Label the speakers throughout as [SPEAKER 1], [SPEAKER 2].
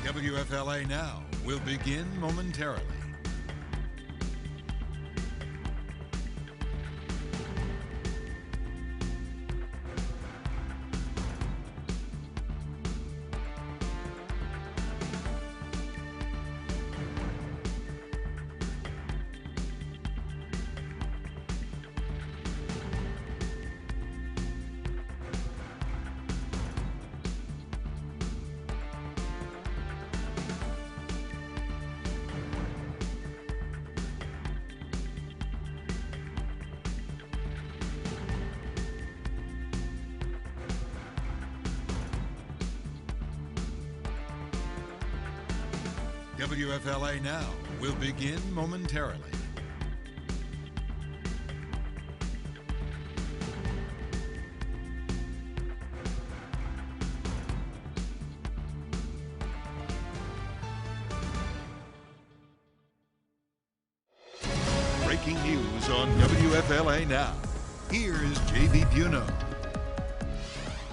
[SPEAKER 1] WFLA Now will begin momentarily. WFLA Now will begin momentarily. Breaking news on WFLA Now. Here is JV Buno.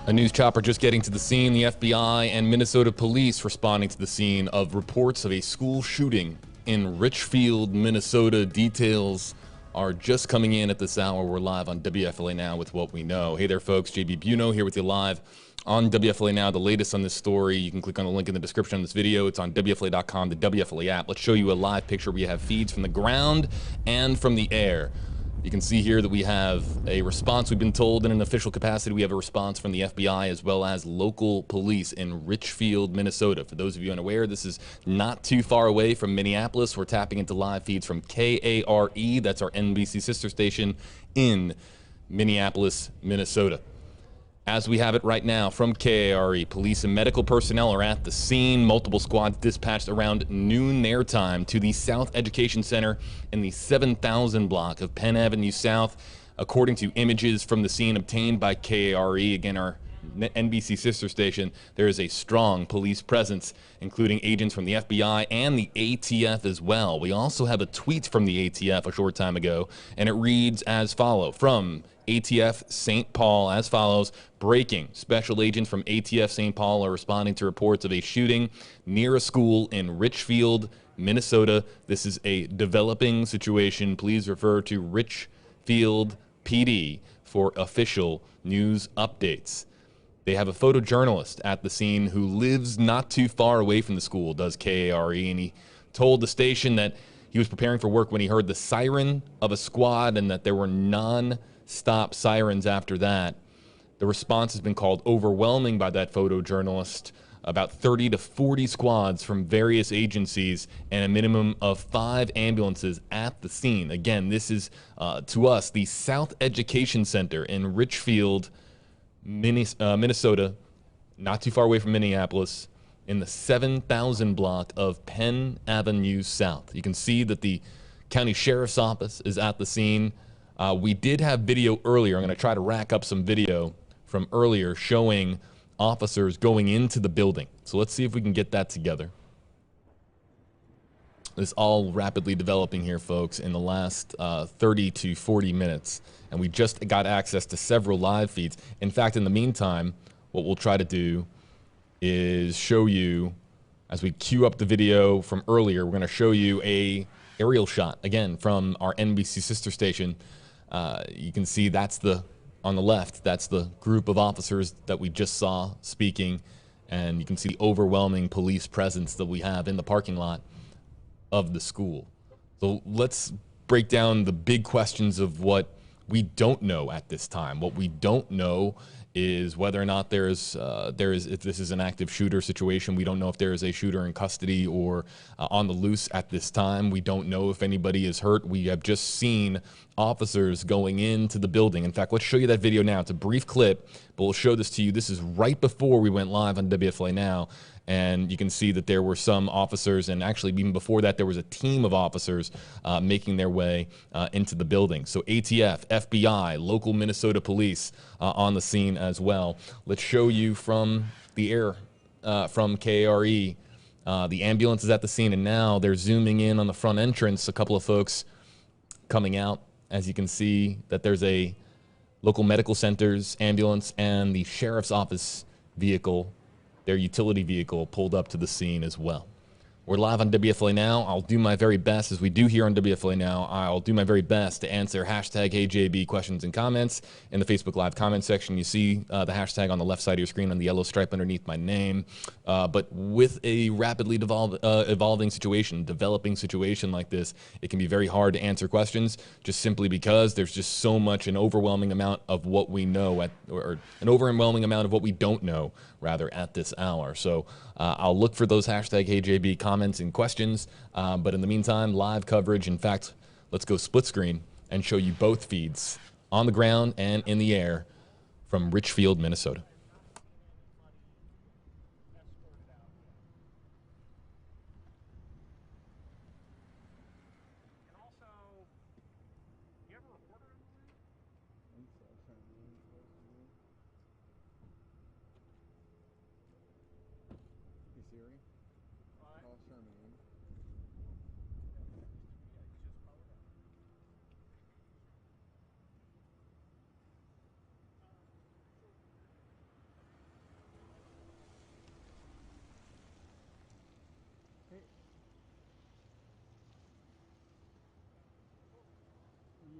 [SPEAKER 2] A news chopper just getting to the scene. The FBI and Minnesota police responding to the scene of reports of a school shooting in Richfield, Minnesota. Details are just coming in at this hour. We're live on WFLA Now with what we know. Hey there, folks. JB Buno here with you live on WFLA Now. The latest on this story, you can click on the link in the description of this video. It's on WFLA.com, the WFLA app. Let's show you a live picture. We have feeds from the ground and from the air. You can see here that we have a response. We've been told in an official capacity we have a response from the FBI as well as local police in Richfield, Minnesota. For those of you unaware, this is not too far away from Minneapolis. We're tapping into live feeds from KARE. That's our NBC sister station in Minneapolis, Minnesota. As we have it right now from KARE, police and medical personnel are at the scene. Multiple squads dispatched around noon their time to the South Education Center in the 7000 block of Penn Avenue South. According to images from the scene obtained by KARE, again our NBC sister station, there is a strong police presence, including agents from the FBI and the ATF as well. We also have a tweet from the ATF a short time ago, and it reads as follows from ATF St. Paul as follows: breaking. Special agents from ATF St. Paul are responding to reports of a shooting near a school in Richfield, Minnesota. This is a developing situation. Please refer to Richfield PD for official news updates. They have a photojournalist at the scene who lives not too far away from the school, does KARE, and he told the station that he was preparing for work when he heard the siren of a squad and that there were non-stop sirens after that. The response has been called overwhelming by that photojournalist. About 30 to 40 squads from various agencies and a minimum of 5 ambulances at the scene. Again, this is, to us, the South Education Center in Richfield, Minnesota, not too far away from Minneapolis, in the 7000 block of Penn Avenue South. You can see that the county sheriff's office is at the scene. We did have video earlier. I'm going to try to rack up some video from earlier showing officers going into the building. So let's see if we can get that together. This all rapidly developing here, folks, in the last 30 to 40 minutes. And we just got access to several live feeds. In fact, in the meantime, what we'll try to do is show you, as we queue up the video from earlier, we're going to show you a aerial shot, again, from our NBC sister station. You can see that's the On the left, that's the group of officers that we just saw speaking, and you can see the overwhelming police presence that we have in the parking lot of the school. So let's break down the big questions of what we don't know at this time. What we don't know is whether or not if this is an active shooter situation. We don't know if there is a shooter in custody or on the loose at this time. We don't know if anybody is hurt. We have just seen officers going into the building. In fact, let's show you that video now. It's a brief clip, but we'll show this to you. This is right before we went live on WFLA Now. And you can see that there were some officers, and actually even before that, there was a team of officers making their way into the building. So ATF, FBI, local Minnesota police on the scene as well. Let's show you from the air, from KRE. The ambulance is at the scene, and now they're zooming in on the front entrance. A couple of folks coming out. As you can see, that there's a local medical center's ambulance and the sheriff's office vehicle, their utility vehicle, pulled up to the scene as well. We're live on WFLA Now. I'll do my very best, as we do here on WFLA Now, I'll do my very best to answer hashtag HeyJB questions and comments in the Facebook Live comment section. You see the hashtag on the left side of your screen on the yellow stripe underneath my name. But with a rapidly developing situation like this, it can be very hard to answer questions, just simply because there's just so much, an overwhelming amount of what we know, or an overwhelming amount of what we don't know, rather, at this hour. So I'll look for those hashtag HeyJB comments and questions. But in the meantime, live coverage. In fact, let's go split screen and show you both feeds on the ground and in the air from Richfield, Minnesota.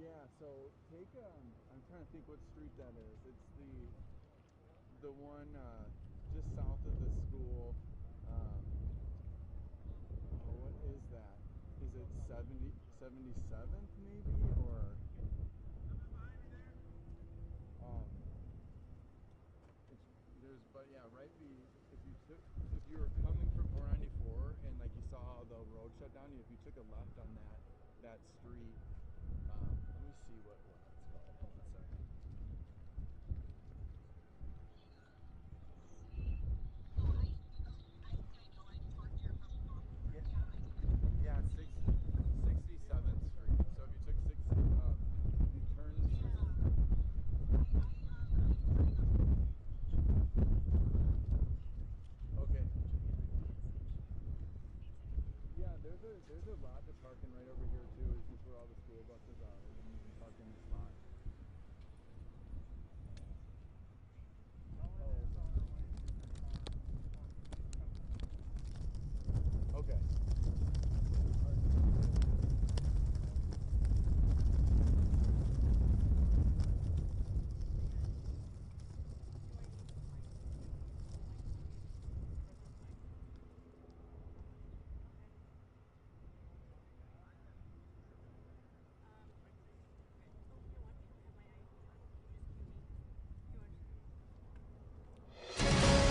[SPEAKER 3] Yeah, so take, I'm trying to think what street that is. It's the one just south of the school. What is that? Is it 77th maybe, or? But yeah, if you were coming from 494 and like you saw how the road shut down, if you took a left on that street. Let me see what it's called. Hold on a second. Yeah, 67th Street. So if you took you turn. Okay. Yeah, there's a lot to parking right over here too. Is just where all the school buses are, and you can park in this lot. Okay.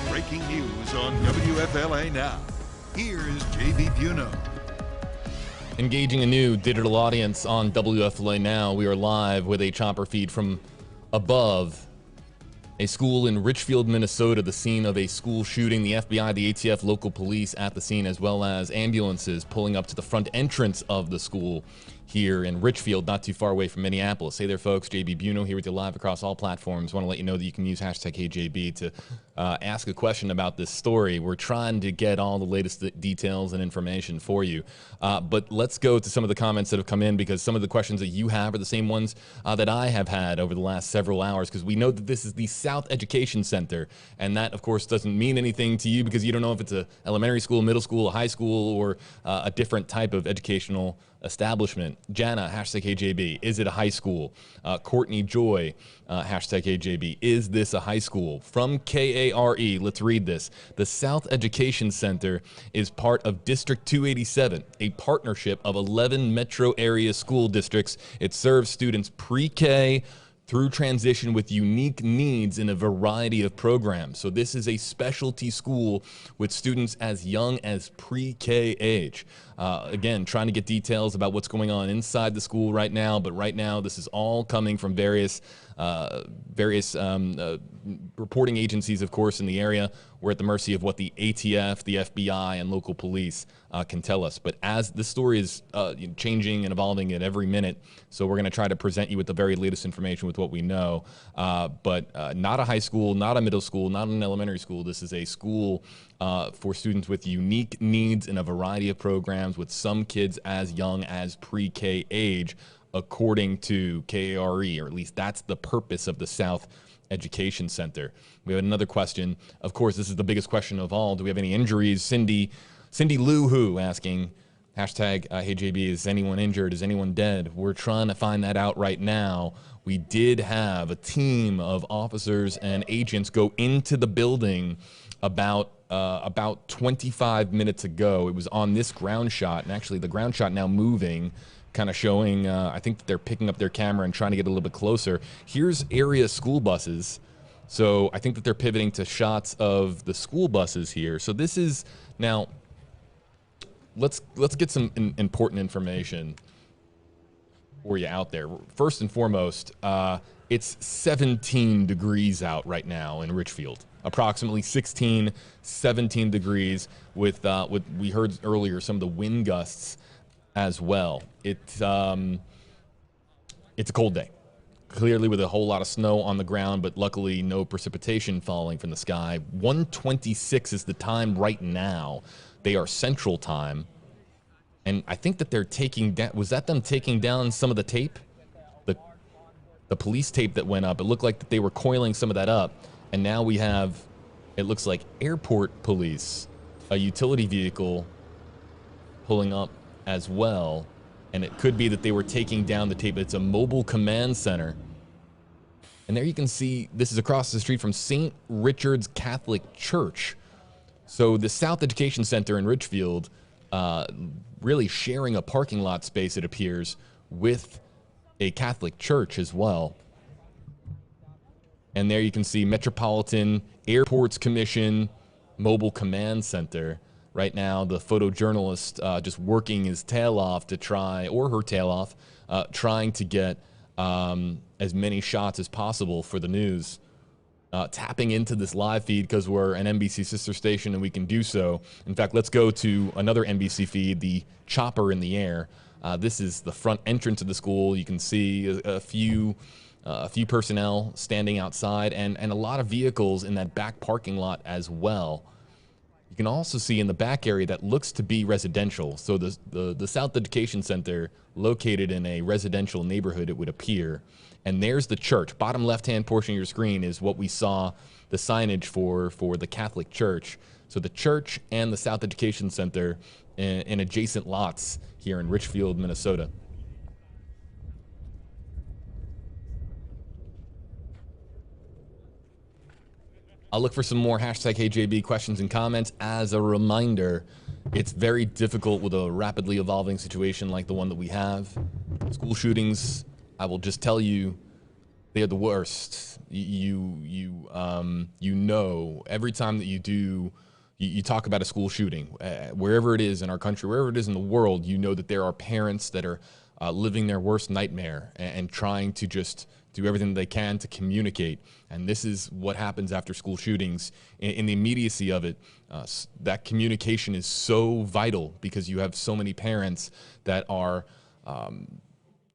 [SPEAKER 1] Breaking news on WFLA Now. Here is JB Buno.
[SPEAKER 2] Engaging a new digital audience on WFLA Now, we are live with a chopper feed from above a school in Richfield, Minnesota, the scene of a school shooting. The FBI, the ATF, local police at the scene, as well as ambulances pulling up to the front entrance of the school here in Richfield, not too far away from Minneapolis. Hey there, folks. JB Buno here with you live across all platforms. Want to let you know that you can use hashtag HeyJB to ask a question about this story. We're trying to get all the latest details and information for you. But let's go to some of the comments that have come in, because some of the questions that you have are the same ones that I have had over the last several hours, because we know that this is the South Education Center, and that, of course, doesn't mean anything to you because you don't know if it's a elementary school, middle school, a high school, or a different type of educational establishment. Jana, hashtag HJB, is it a high school? Courtney Joy, hashtag HJB, is this a high school? From KARE, let's read this. The South Education Center is part of District 287, a partnership of 11 metro area school districts. It serves students pre-K through transition with unique needs in a variety of programs. So this is a specialty school with students as young as pre-K age. Again, trying to get details about what's going on inside the school right now, but right now this is all coming from various reporting agencies, of course, in the area. We're at the mercy of what the ATF, the FBI, and local police can tell us. But as this story is changing and evolving at every minute, so we're going to try to present you with the very latest information with what we know. But not a high school, not a middle school, not an elementary school. This is a school for students with unique needs in a variety of programs, with some kids as young as pre-K age, according to KARE, or at least that's the purpose of the South Education Center. We have another question. Of course, this is the biggest question of all. Do we have any injuries? Cindy Lou Who asking, hashtag HeyJB, is anyone injured? Is anyone dead? We're trying to find that out right now. We did have a team of officers and agents go into the building about 25 minutes ago. It was on this ground shot, and actually the ground shot now moving, kind of showing, I think that they're picking up their camera and trying to get a little bit closer. Here's area school buses. So I think that they're pivoting to shots of the school buses here. So this is now, let's get some important information for you out there. First and foremost, it's 17 degrees out right now in Richfield. Approximately 16, 17 degrees with we heard earlier, some of the wind gusts as well. It's a cold day, clearly with a whole lot of snow on the ground, but luckily no precipitation falling from the sky. 1:26 is the time right now. They are Central Time, and I think that they're taking down, was that them taking down some of the tape? The police tape that went up, it looked like that they were coiling some of that up, and now we have, it looks like airport police, a utility vehicle pulling up as well, and it could be that they were taking down the tape. It's a mobile command center, and there you can see this is across the street from St. Richard's Catholic Church. So the South Education Center in Richfield really sharing a parking lot space, it appears, with a Catholic church as well. And there you can see Metropolitan Airports Commission Mobile Command Center. Right now, the photojournalist just working his tail off to try, or her tail off, trying to get as many shots as possible for the news. Tapping into this live feed because we're an NBC sister station and we can do so. In fact, let's go to another NBC feed, the chopper in the air. This is the front entrance of the school. You can see a few personnel standing outside and a lot of vehicles in that back parking lot as well. You can also see in the back area that looks to be residential. So the South Education Center, located in a residential neighborhood, it would appear. And there's the church. Bottom left-hand portion of your screen is what we saw, the signage for the Catholic Church. So the church and the South Education Center in adjacent lots here in Richfield, Minnesota. I'll look for some more hashtag HeyJB questions and comments. As a reminder, it's very difficult with a rapidly evolving situation like the one that we have. School shootings, I will just tell you, they are the worst. You know, every time that you talk about a school shooting, wherever it is in our country, wherever it is in the world, you know that there are parents that are living their worst nightmare and trying to just do everything they can to communicate. And this is what happens after school shootings. In the immediacy of it, that communication is so vital because you have so many parents that are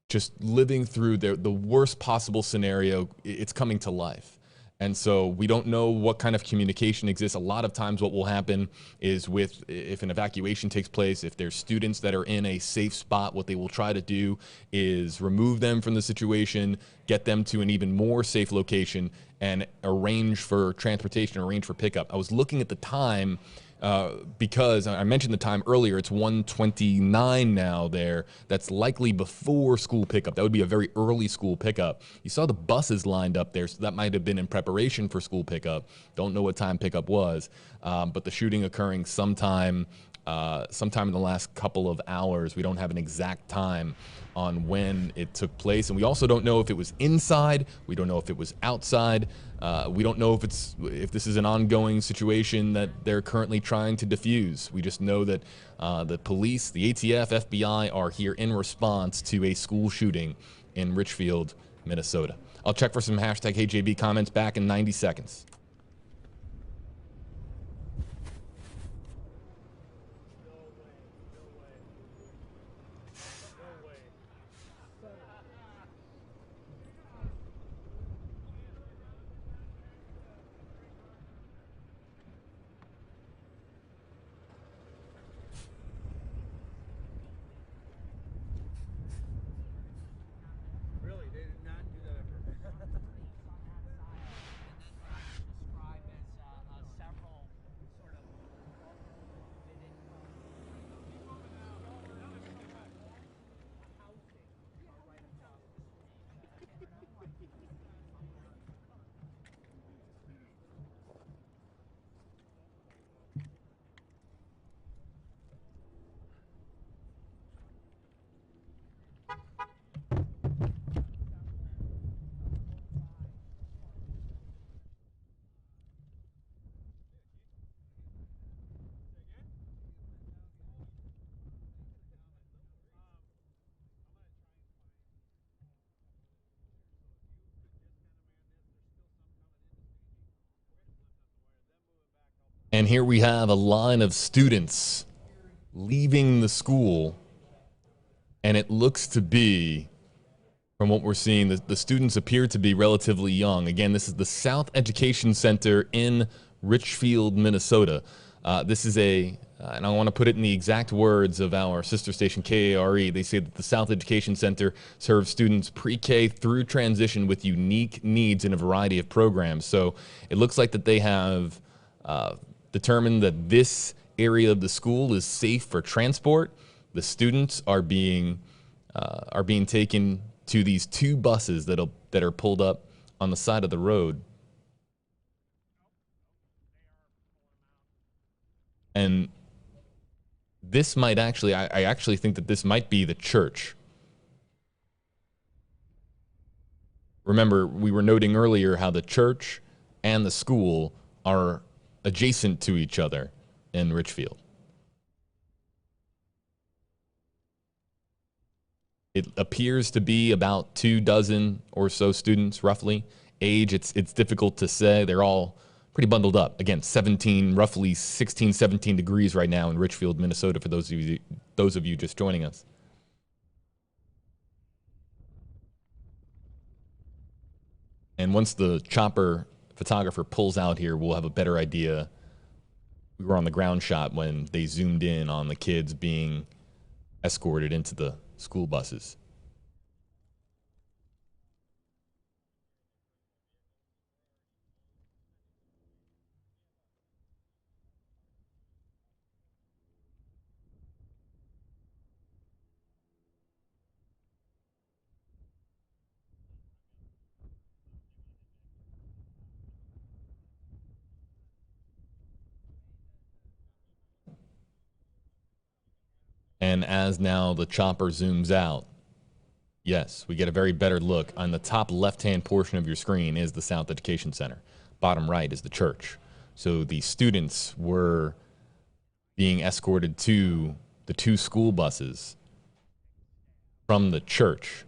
[SPEAKER 2] just living through the worst possible scenario. It's coming to life. And so we don't know what kind of communication exists. A lot of times what will happen is if an evacuation takes place, if there's students that are in a safe spot, what they will try to do is remove them from the situation, get them to an even more safe location, and arrange for transportation, arrange for pickup. I was looking at the time because I mentioned the time earlier. It's 1:29 now there. That's likely before school pickup. That would be a very early school pickup. You saw the buses lined up there, so that might have been in preparation for school pickup. Don't know what time pickup was, but the shooting occurring sometime in the last couple of hours. We don't have an exact time on when it took place, and we also don't know if it was inside. We don't know if it was outside. We don't know if this is an ongoing situation that they're currently trying to defuse. We just know that the police, the ATF, FBI are here in response to a school shooting in Richfield, Minnesota. I'll check for some hashtag HeyJB comments back in 90 seconds. And here we have a line of students leaving the school, and it looks to be, from what we're seeing, the students appear to be relatively young. Again, this is the South Education Center in Richfield, Minnesota. This is and I want to put it in the exact words of our sister station, KARE. They say that the South Education Center serves students pre-K through transition with unique needs in a variety of programs. So it looks like that they have determined that this area of the school is safe for transport. The students are being taken to these two buses that are pulled up on the side of the road. And this might actually, I actually think that this might be the church. Remember, we were noting earlier how the church and the school are adjacent to each other in Richfield. It appears to be about 24 or so students, roughly. Age, it's difficult to say. They're all pretty bundled up. Again, roughly 16, 17 degrees right now in Richfield, Minnesota, for those of you just joining us. And once the chopper photographer pulls out here, we'll have a better idea. We were on the ground shot when they zoomed in on the kids being escorted into the school buses. And as now the chopper zooms out, yes, we get a very better look. On the top left-hand portion of your screen is the South Education Center. Bottom right is the church. So the students were being escorted to the two school buses from the church.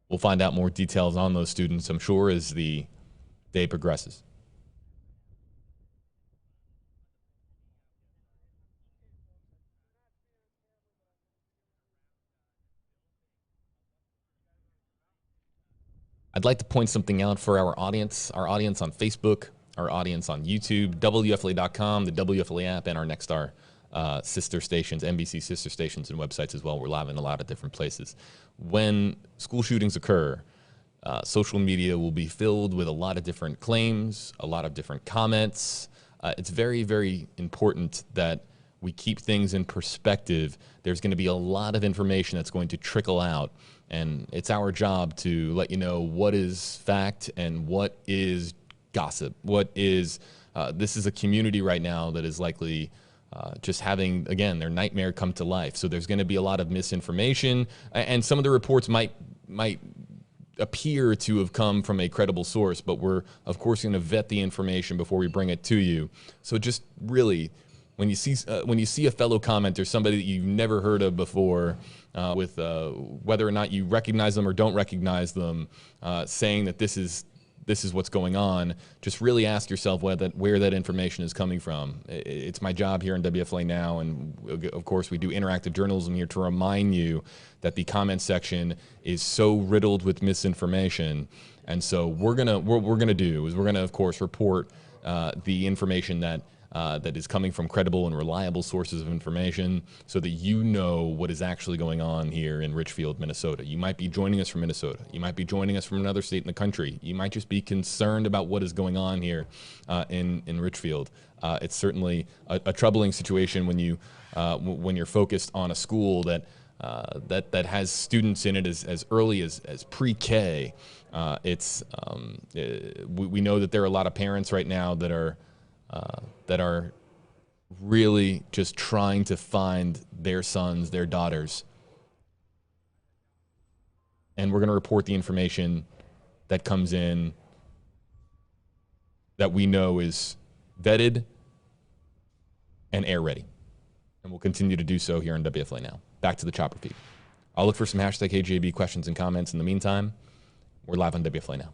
[SPEAKER 2] We'll find out more details on those students, I'm sure, as the day progresses. I'd like to point something out for our audience on Facebook, our audience on YouTube, WFLA.com, the WFLA app, and our Nexstar sister stations, NBC sister stations and websites as well. We're live in a lot of different places. When school shootings occur, social media will be filled with a lot of different claims, a lot of different comments. It's very, very important that we keep things in perspective. There's going to be a lot of information that's going to trickle out, and it's our job to let you know what is fact and what is gossip. What is, this is a community right now that is likely just having, again, their nightmare come to life. So there's going to be a lot of misinformation, and some of the reports might appear to have come from a credible source, but we're, of course, going to vet the information before we bring it to you. So just really, when you see a fellow commenter, somebody that you've never heard of before, with whether or not you recognize them or don't recognize them, saying that this is what's going on, just really ask yourself where that information is coming from. It's my job here in WFLA Now, and of course we do interactive journalism here, to remind you that the comment section is so riddled with misinformation. And so what we're gonna do is we're gonna, of course, report the information that is coming from credible and reliable sources of information, so that you know what is actually going on here in Richfield, Minnesota. You might be joining us from Minnesota. You might be joining us from another state in the country. You might just be concerned about what is going on here in Richfield. It's certainly a troubling situation when you're focused on a school that has students in it as early as pre-K. We know that there are a lot of parents right now that are really just trying to find their sons, their daughters. And we're going to report the information that comes in that we know is vetted and air ready. And we'll continue to do so here on WFLA Now. Back to the chopper feed. I'll look for some hashtag KJB questions and comments in the meantime. We're live on WFLA Now.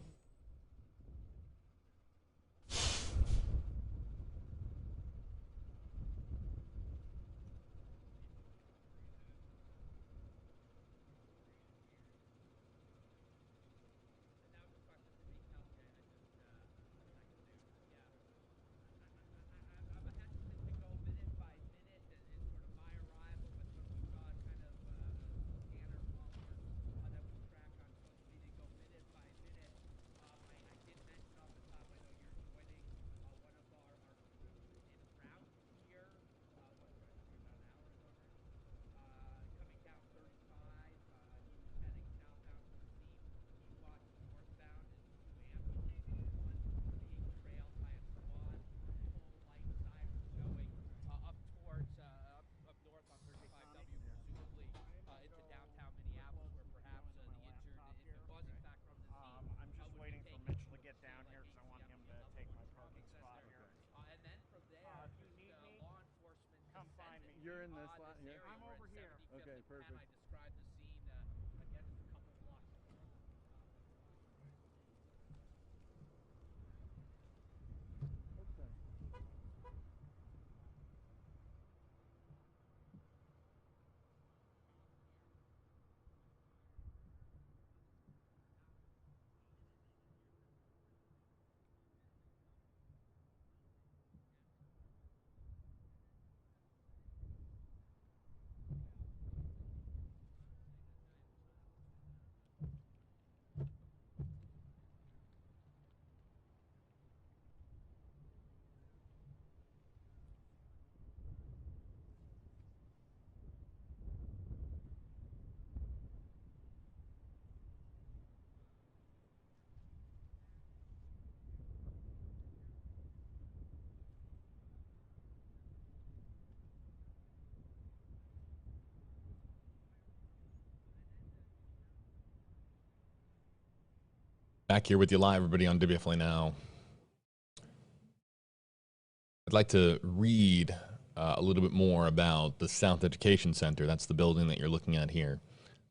[SPEAKER 3] You're in this lot here? I'm over here. Okay, perfect. I described the scene, again, just a couple blocks. Okay.
[SPEAKER 2] Back here with you live, everybody, on WFLA Now. I'd like to read a little bit more about the South Education Center. That's the building that you're looking at here.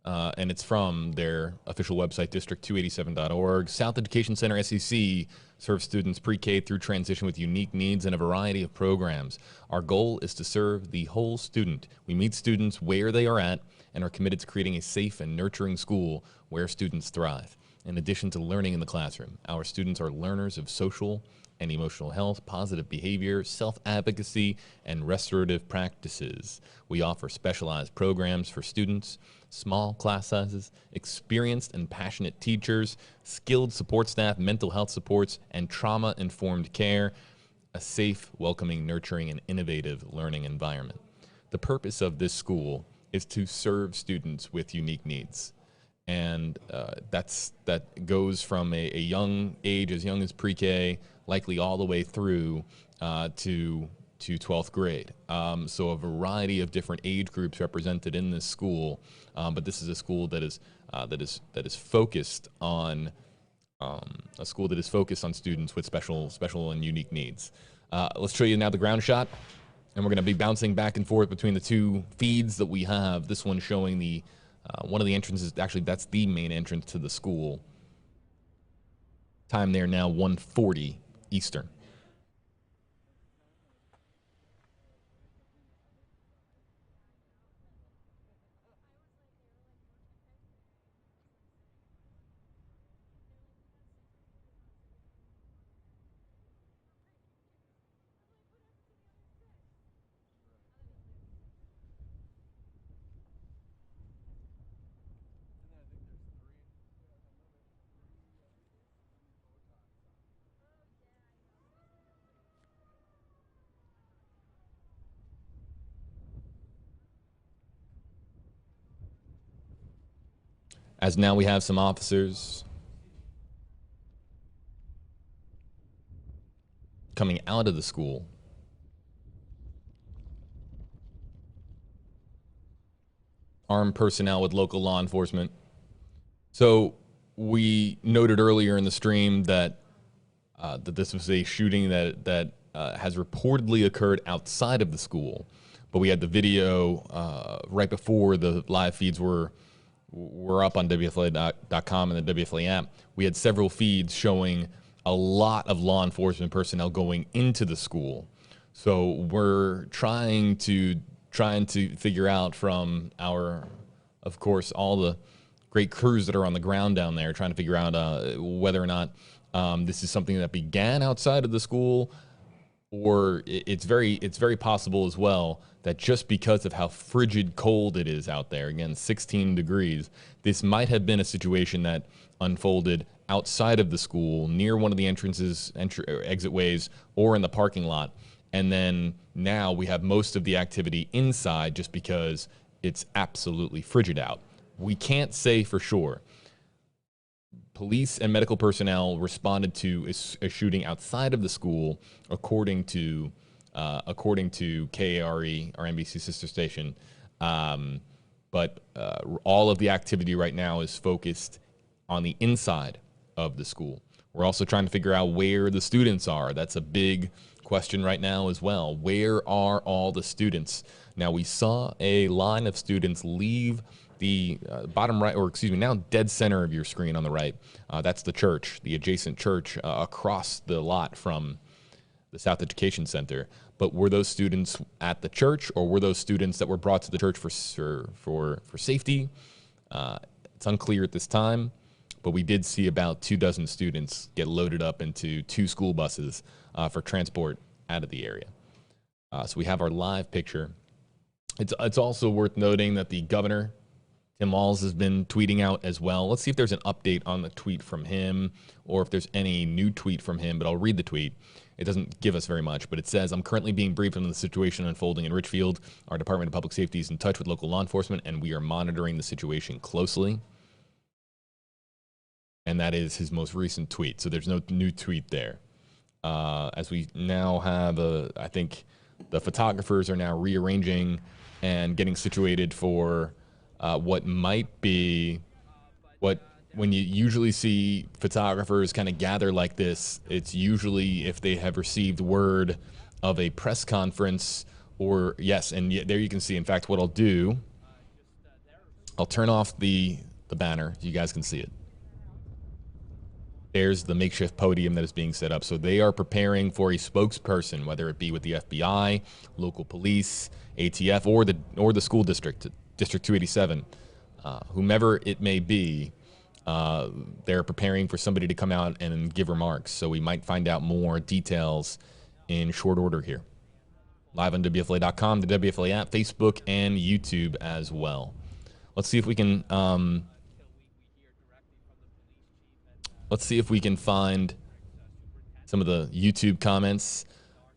[SPEAKER 2] And it's from their official website, district287.org. South Education Center SEC serves students pre-K through transition with unique needs and a variety of programs. Our goal is to serve the whole student. We meet students where they are at and are committed to creating a safe and nurturing school where students thrive. In addition to learning in the classroom, our students are learners of social and emotional health, positive behavior, self-advocacy, and restorative practices. We offer specialized programs for students, small class sizes, experienced and passionate teachers, skilled support staff, mental health supports, and trauma-informed care, a safe, welcoming, nurturing, and innovative learning environment. The purpose of this school is to serve students with unique needs. And that goes from a young age, as young as pre-K, likely all the way through to 12th grade. So a variety of different age groups represented in this school, but this is a school that is focused on students with special and unique needs. Let's show you now the ground shot, and we're going to be bouncing back and forth between the two feeds that we have. This one showing the one of the entrances. Actually, that's the main entrance to the school. Time there now 1:40 Eastern. As now we have some officers coming out of the school. Armed personnel with local law enforcement. So we noted earlier in the stream that that this was a shooting that has reportedly occurred outside of the school, but we had the video right before the live feeds were up on WFLA.com and the WFLA app. We had several feeds showing a lot of law enforcement personnel going into the school. So we're trying to figure out from our, of course, all the great crews that are on the ground down there, trying to figure out whether or not this is something that began outside of the school, or it's very possible as well that just because of how frigid cold it is out there, again 16 degrees, this might have been a situation that unfolded outside of the school, near one of the exit ways, or in the parking lot. And then now we have most of the activity inside just because it's absolutely frigid out. We can't say for sure. Police and medical personnel responded to a shooting outside of the school, according to KARE, our NBC sister station. But all of the activity right now is focused on the inside of the school. We're also trying to figure out where the students are. That's a big question right now as well. Where are all the students? Now, we saw a line of students leave the bottom right, or excuse me, now dead center of your screen on the right. That's the church, the adjacent church across the lot from the South Education Center. But were those students at the church, or were those students that were brought to the church for safety? It's unclear at this time, but we did see about 24 students get loaded up into 2 school buses for transport out of the area. So we have our live picture. It's also worth noting that the governor, Tim Walz, has been tweeting out as well. Let's see if there's an update on the tweet from him, or if there's any new tweet from him, but I'll read the tweet. It doesn't give us very much, but it says, "I'm currently being briefed on the situation unfolding in Richfield. Our Department of Public Safety is in touch with local law enforcement, and we are monitoring the situation closely." And that is his most recent tweet, so there's no new tweet there. As we now have, I think the photographers are now rearranging and getting situated for what might be when you usually see photographers kind of gather like this, it's usually if they have received word of a press conference, or yes, and there you can see, in fact, what I'll do, I'll turn off the banner so you guys can see it. There's the makeshift podium that is being set up. So they are preparing for a spokesperson, whether it be with the FBI, local police, ATF, or the school district, District 287, whomever it may be. they're preparing for somebody to come out and give remarks. So we might find out more details in short order here. Live on WFLA.com, the WFLA app, Facebook, and YouTube as well. Let's see if we can find some of the YouTube comments.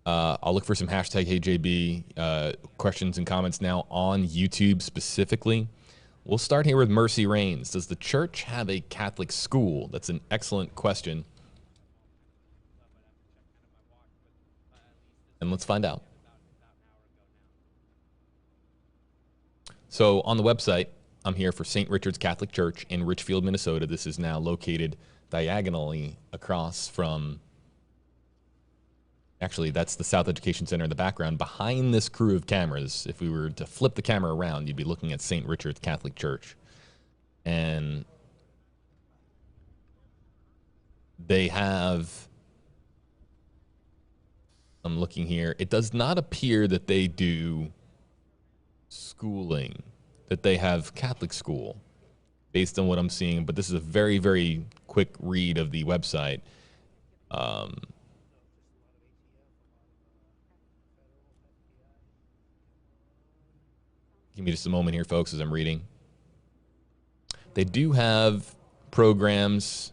[SPEAKER 2] I'll look for some hashtag HeyJB questions and comments now on YouTube specifically. We'll start here with Mercy Rains. Does the church have a Catholic school? That's an excellent question. And let's find out. So on the website, I'm here for St. Richard's Catholic Church in Richfield, Minnesota. This is now located diagonally across from, actually, that's the South Education Center in the background. Behind this crew of cameras, if we were to flip the camera around, you'd be looking at St. Richard's Catholic Church. And they have, I'm looking here, it does not appear that they do schooling, that they have Catholic school based on what I'm seeing, but this is a very, very quick read of the website. Give me just a moment here, folks, as I'm reading. They do have programs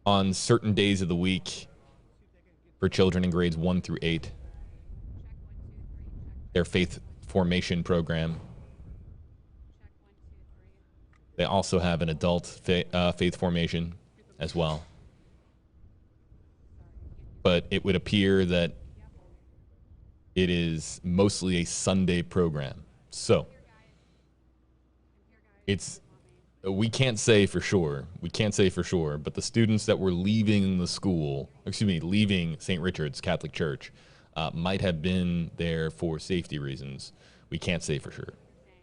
[SPEAKER 2] on certain days of the week for children in grades 1 through 8. Their faith formation program. They also have an adult faith formation as well. But it would appear that it is mostly a Sunday program. So we can't say for sure. We can't say for sure, but the students that were leaving the school, leaving St. Richard's Catholic Church, might have been there for safety reasons. We can't say for sure.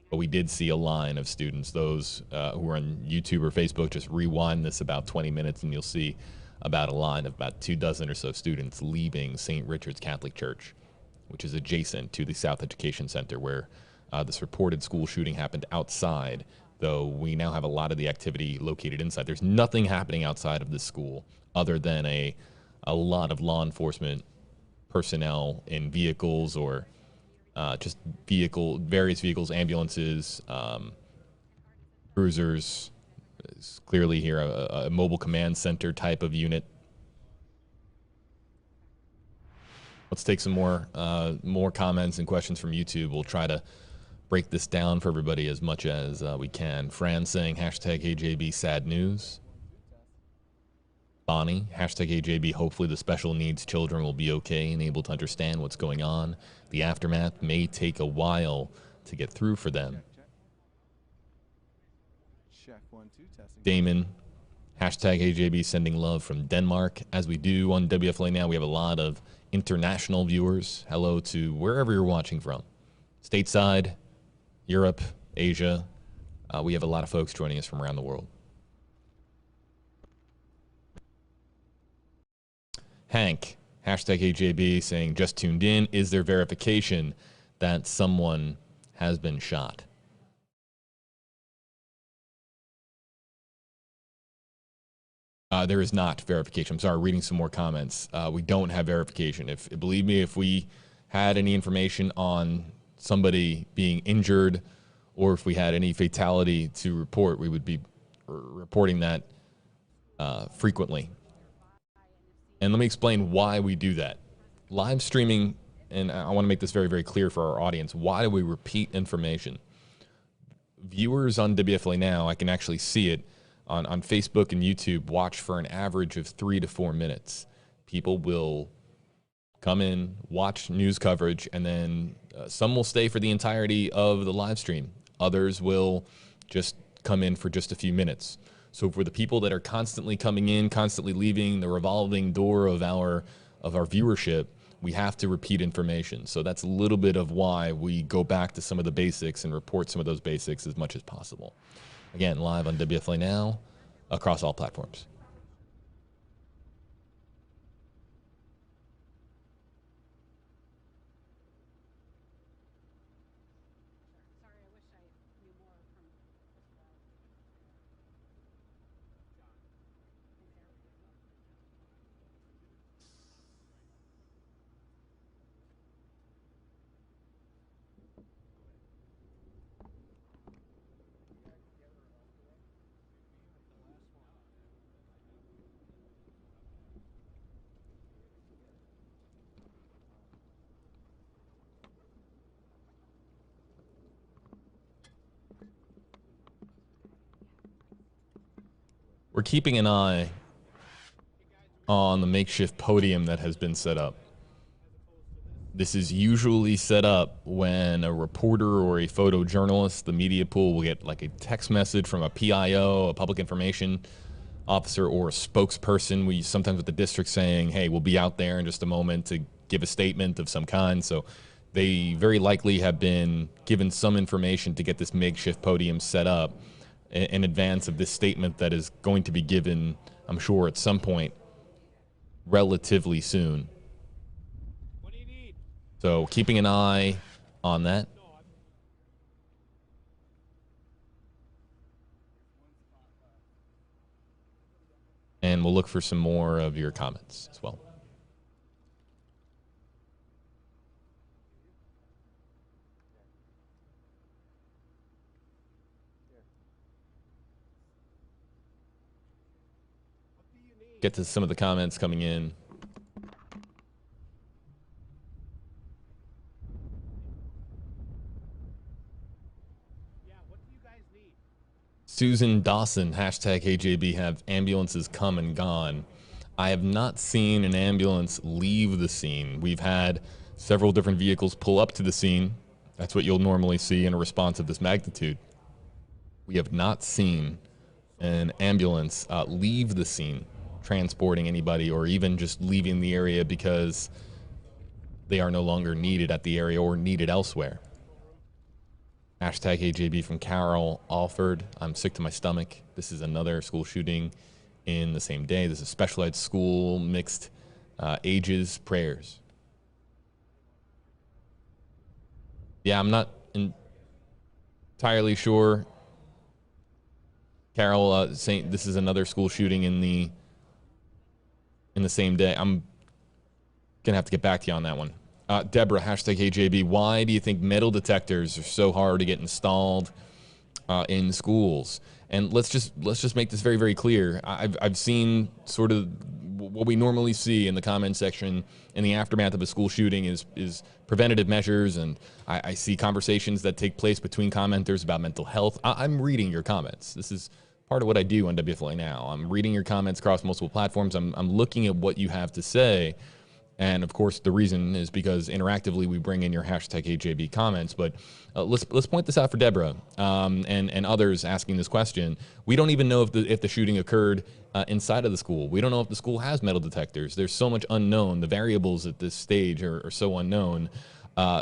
[SPEAKER 2] But we did see a line of students. Those who are on YouTube or Facebook, just rewind this about 20 minutes and you'll see about a line of about 24 or so students leaving St. Richard's Catholic Church, which is adjacent to the South Education Center where this reported school shooting happened outside, though we now have a lot of the activity located inside. There's nothing happening outside of this school other than a lot of law enforcement personnel in vehicles or just various vehicles, ambulances, cruisers. It's clearly here a mobile command center type of unit. Let's take some more comments and questions from YouTube. We'll try to break this down for everybody as much as we can. Fran saying hashtag HeyJB sad news. Bonnie, hashtag HeyJB, hopefully the special needs children will be okay and able to understand what's going on. The aftermath may take a while to get through for them.
[SPEAKER 3] Check 1 2 testing.
[SPEAKER 2] Damon, hashtag HeyJB sending love from Denmark. As we do on WFLA now, we have a lot of international viewers. Hello to wherever you're watching from. Stateside, Europe, Asia. We have a lot of folks joining us from around the world. Hank, hashtag HeyJB, saying just tuned in. Is there verification that someone has been shot? There is not verification. I'm sorry, reading some more comments. We don't have verification. Believe me, if we had any information on somebody being injured or if we had any fatality to report, we would be reporting that frequently. And let me explain why we do that. Live streaming, and I want to make this very, very clear for our audience, why do we repeat information? Viewers on WFLA now, I can actually see it on Facebook and YouTube, watch for an average of 3 to 4 minutes. People will come in, watch news coverage, and then some will stay for the entirety of the live stream. Others will just come in for just a few minutes. So for the people that are constantly coming in, constantly leaving, the revolving door of our viewership, we have to repeat information. So that's a little bit of why we go back to some of the basics and report some of those basics as much as possible. Again, live on WFLA now, across all platforms. We're keeping an eye on the makeshift podium that has been set up. This is usually set up when a reporter or a photojournalist, the media pool, will get like a text message from a PIO, a public information officer, or a spokesperson. We sometimes with the district saying, hey, we'll be out there in just a moment to give a statement of some kind. So they very likely have been given some information to get this makeshift podium set up in advance of this statement that is going to be given, I'm sure, at some point relatively soon. So keeping an eye on that. And we'll look for some more of your comments as well. Get to some of the comments coming in. Susan Dawson, hashtag HJB, have ambulances come and gone. I have not seen an ambulance leave the scene. We've had several different vehicles pull up to the scene. That's what you'll normally see in a response of this magnitude. We have not seen an ambulance leave the scene, transporting anybody, or even just leaving the area because they are no longer needed at the area or needed elsewhere. Hashtag AJB from Carol Alford. I'm sick to my stomach. This is another school shooting in the same day. This is a special ed school, mixed ages, prayers. Yeah, I'm not entirely sure. Carol saying this is another school shooting in the same day. I'm gonna have to get back to you on that one. Deborah, hashtag AJB, why do you think metal detectors are so hard to get installed in schools? And let's just make this very, very clear. I've seen sort of what we normally see in the comment section in the aftermath of a school shooting is preventative measures, and I see conversations that take place between commenters about mental health. I'm reading your comments. This is part of what I do on WFLA Now. I'm reading your comments across multiple platforms. I'm looking at what you have to say. And of course, the reason is because interactively we bring in your hashtag AJB comments. But let's point this out for Deborah and others asking this question. We don't even know if the shooting occurred inside of the school. We don't know if the school has metal detectors. There's so much unknown. The variables at this stage are so unknown.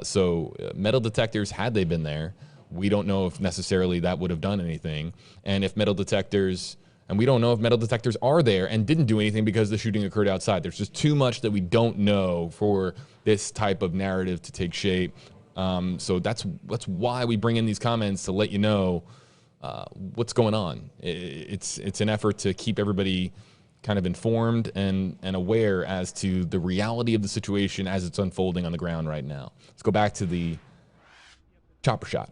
[SPEAKER 2] So metal detectors, had they been there, we don't know if necessarily that would have done anything. And if metal detectors... And we don't know if metal detectors are there and didn't do anything because the shooting occurred outside. There's just too much that we don't know for this type of narrative to take shape. So that's why we bring in these comments, to let you know what's going on. It's an effort to keep everybody kind of informed and aware as to the reality of the situation as it's unfolding on the ground right now. Let's go back to the chopper shot.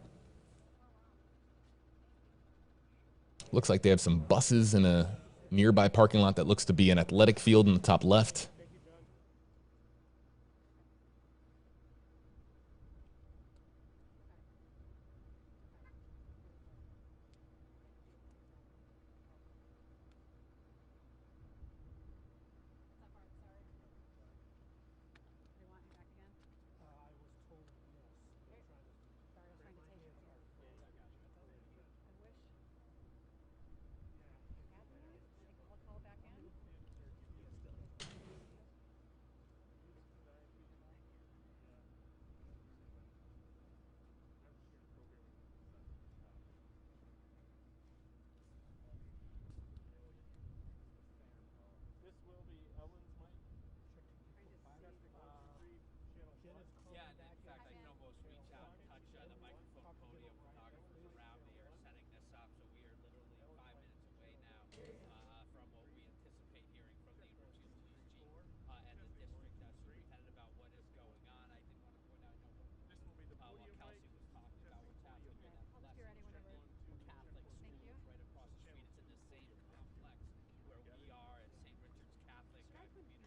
[SPEAKER 2] Looks like they have some buses in a nearby parking lot that looks to be an athletic field in the top left.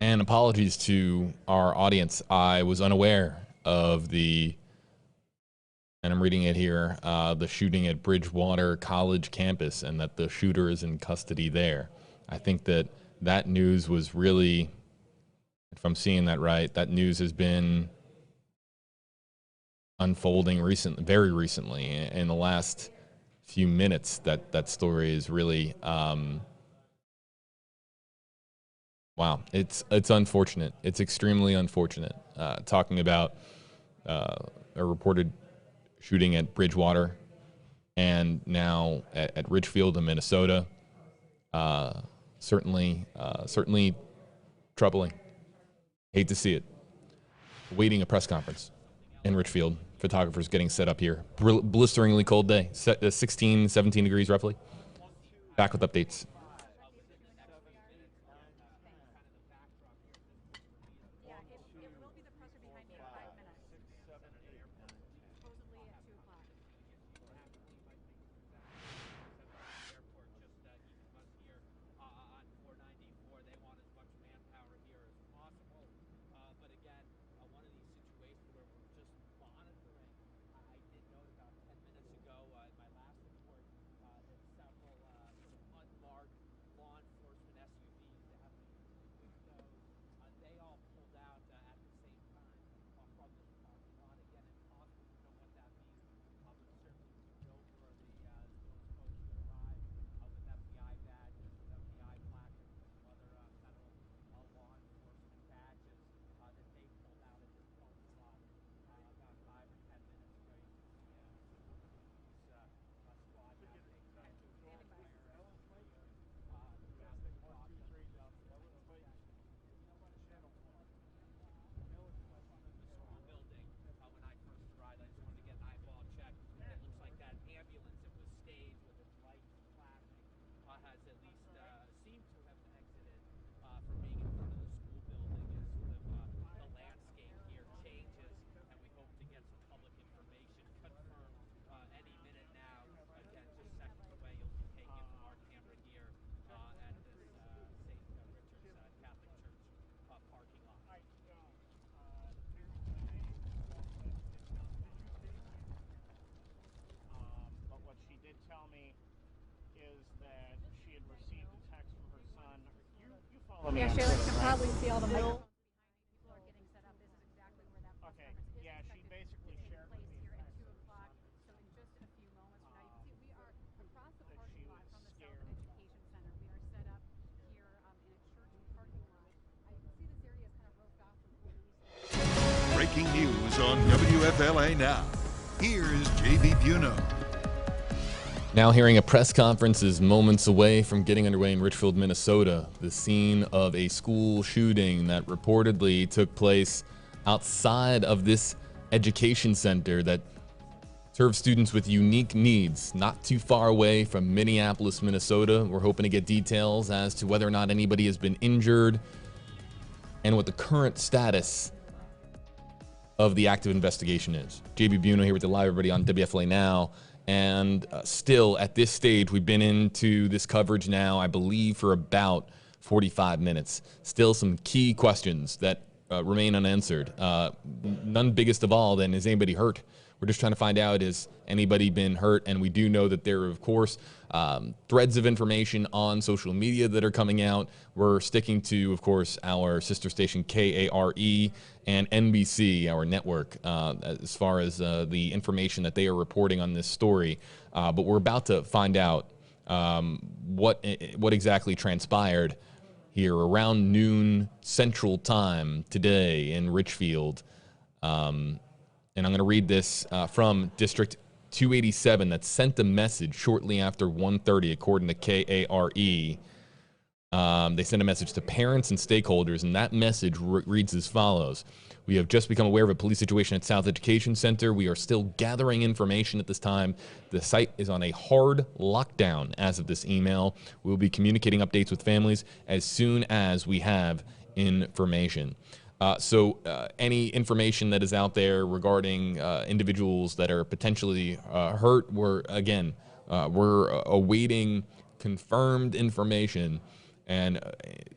[SPEAKER 2] And apologies to our audience. I was unaware of the and I'm reading it here, the shooting at Bridgewater College campus, and that the shooter is in custody there. I think that news was really, if I'm seeing that right, that news has been unfolding very recently in the last few minutes. That story is really wow. It's unfortunate. It's extremely unfortunate. Talking about a reported shooting at Bridgewater and now at Richfield in Minnesota. Certainly troubling. Hate to see it. Waiting a press conference in Richfield. Photographers getting set up here. Blisteringly cold day. 16, 17 degrees roughly. Back with updates.
[SPEAKER 4] Yeah, Shayla, you can probably see all the microphones. People are getting set up. This is exactly where that press conference is. She basically shared with me here at 2 o'clock. So in just a few moments from now, you can see we are across the parking lot from the South Education Center. We are set up here in a church parking lot. I see this area is kind of roped off with police.
[SPEAKER 1] Breaking news on WFLA Now. Here is JB Buno.
[SPEAKER 2] Now hearing a press conference is moments away from getting underway in Richfield, Minnesota, the scene of a school shooting that reportedly took place outside of this education center that serves students with unique needs, not too far away from Minneapolis, Minnesota. We're hoping to get details as to whether or not anybody has been injured and what the current status of the active investigation is. JB Buno here with the live everybody on WFLA Now. And still, at this stage, we've been into this coverage now, I believe, for about 45 minutes. Still some key questions that remain unanswered. None biggest of all, then, is anybody hurt? We're just trying to find out, is anybody been hurt? And we do know that there are, of course, threads of information on social media that are coming out. We're sticking to, of course, our sister station KARE and NBC, our network, as far as the information that they are reporting on this story. But we're about to find out what exactly transpired here around noon Central Time today in Richfield. And I'm going to read this from District 287 that sent a message shortly after 1:30, according to KARE. They sent a message to parents and stakeholders, and that message reads as follows. We have just become aware of a police situation at South Education Center. We are still gathering information at this time. The site is on a hard lockdown as of this email. We will be communicating updates with families as soon as we have information. So any information that is out there regarding individuals that are potentially hurt, we're awaiting confirmed information. And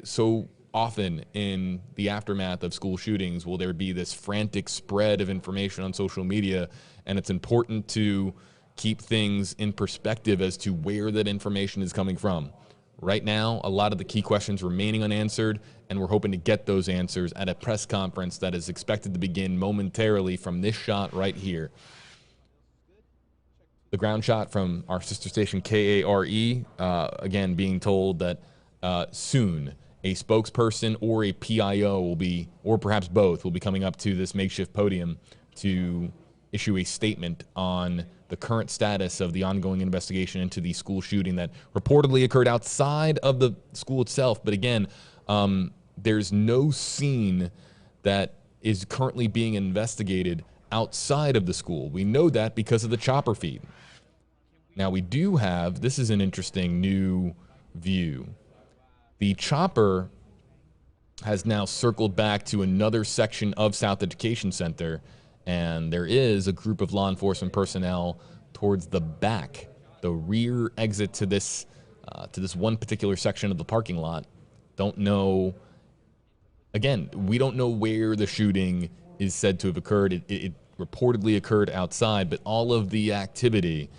[SPEAKER 2] so often in the aftermath of school shootings will there be this frantic spread of information on social media, and it's important to keep things in perspective as to where that information is coming from. Right now, a lot of the key questions remaining unanswered, and we're hoping to get those answers at a press conference that is expected to begin momentarily from this shot right here. The ground shot from our sister station KARE, again, being told that soon a spokesperson or a PIO will be, or perhaps both, will be coming up to this makeshift podium to issue a statement on the current status of the ongoing investigation into the school shooting that reportedly occurred outside of the school itself. But again, there's no scene that is currently being investigated outside of the school. We know that because of the chopper feed. Now we do have, this is an interesting new view. The chopper has now circled back to another section of South Education Center, and there is a group of law enforcement personnel towards the back, the rear exit to this one particular section of the parking lot. Don't know, again, we don't know where the shooting is said to have occurred. It reportedly occurred outside, but all of the activity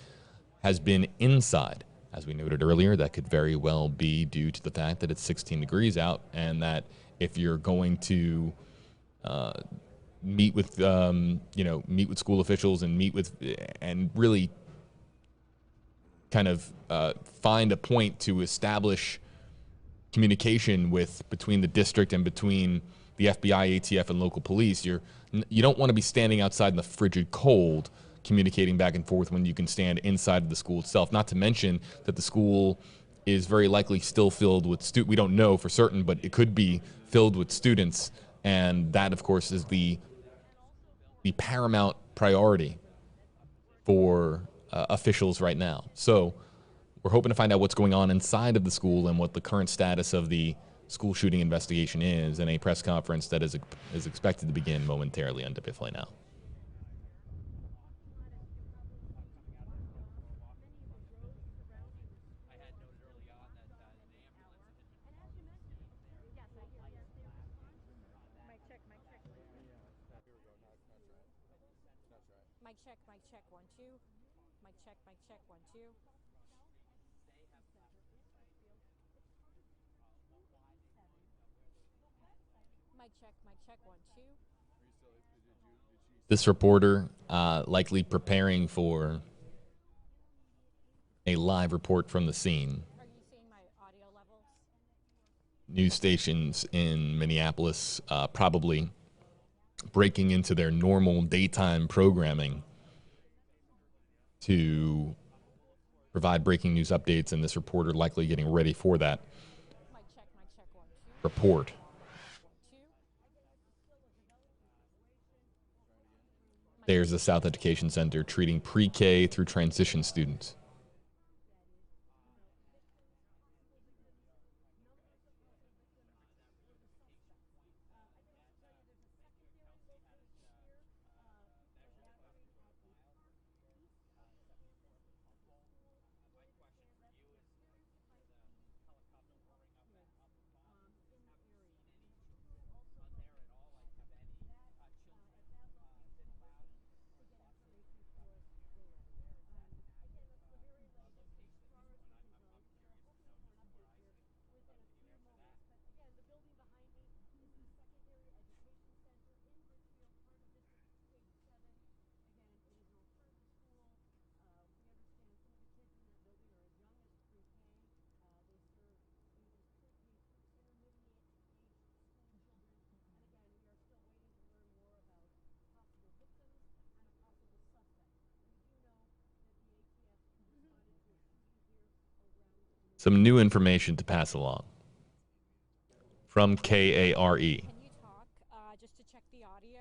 [SPEAKER 2] has been inside. As we noted earlier, that could very well be due to the fact that it's 16 degrees out, and that if you're going to meet with school officials and really kind of find a point to establish communication between the district and between the FBI, ATF, and local police, you don't want to be standing outside in the frigid cold communicating back and forth when you can stand inside of the school itself. Not to mention that the school is very likely still filled with students. We don't know for certain, but it could be filled with students, and that, of course, is the paramount priority for officials right now. So we're hoping to find out what's going on inside of the school and what the current status of the school shooting investigation is in a press conference that is expected to begin momentarily on WFLA Now.
[SPEAKER 4] Mic check, 1, 2. Mic check, 1, 2. Mic check, 1, 2.
[SPEAKER 2] This reporter likely preparing for a live report from the scene.
[SPEAKER 4] Are you seeing my audio levels?
[SPEAKER 2] News stations in Minneapolis probably breaking into their normal daytime programming to provide breaking news updates, and this reporter likely getting ready for that
[SPEAKER 4] Mic check, 1, 2.
[SPEAKER 2] report.
[SPEAKER 4] 2.
[SPEAKER 2] There's the South Education Center treating pre-K through transition students. Some new information to pass along from KARE.
[SPEAKER 4] Can you talk just to check the audio?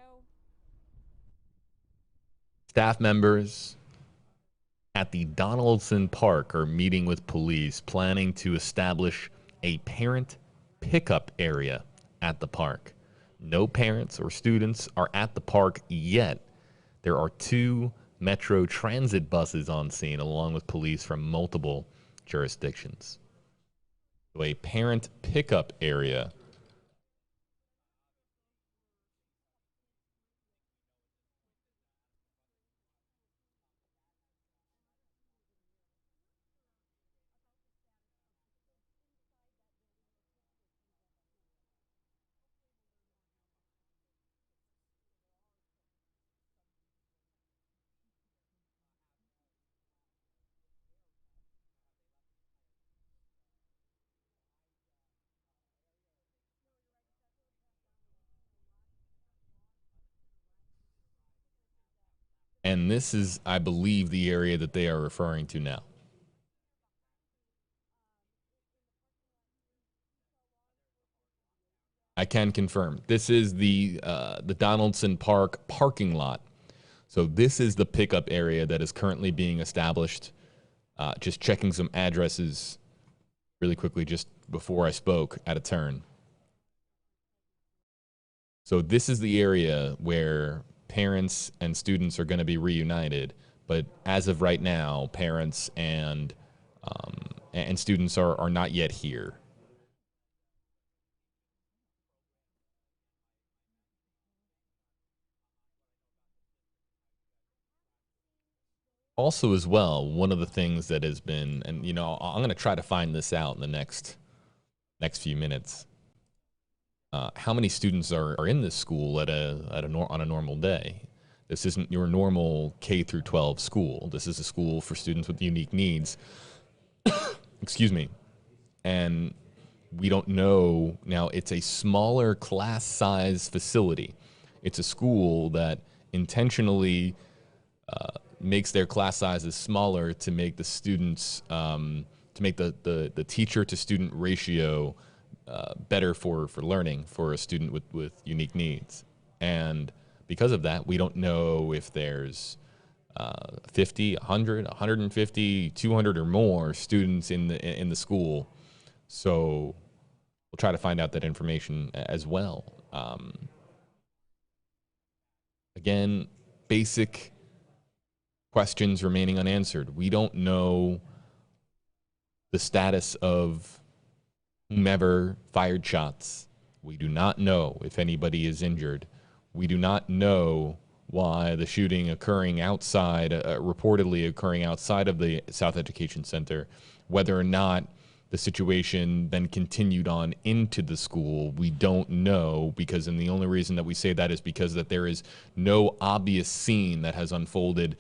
[SPEAKER 2] Staff members at the Donaldson Park are meeting with police, planning to establish a parent pickup area at the park. No parents or students are at the park yet. There are 2 Metro Transit buses on scene, along with police from multiple jurisdictions. So a parent pickup area And this is, I believe, the area that they are referring to now. I can confirm. This is the Donaldson Park parking lot. So this is the pickup area that is currently being established. Just checking some addresses really quickly just before I spoke at a turn. So this is the area where parents and students are going to be reunited. But as of right now, parents and students are not yet here. Also, as well, one of the things that has been, and I'm going to try to find this out in the next few minutes. How many students are in this school on a normal day? This isn't your normal K through 12 school. This is a school for students with unique needs. Excuse me. And we don't know now. It's a smaller class size facility. It's a school that intentionally makes their class sizes smaller to make the students, to make the teacher to student ratio better for learning for a student with unique needs. And because of that, we don't know if there's 50, 100, 150, 200 or more students in the school. So we'll try to find out that information as well. Again, basic questions remaining unanswered. We don't know the status of whomever fired shots. We do not know if anybody is injured. We do not know why the shooting occurring outside, reportedly occurring outside of the South Education Center, whether or not the situation then continued on into the school, we don't know, because, and the only reason that we say that is because that there is no obvious scene that has unfolded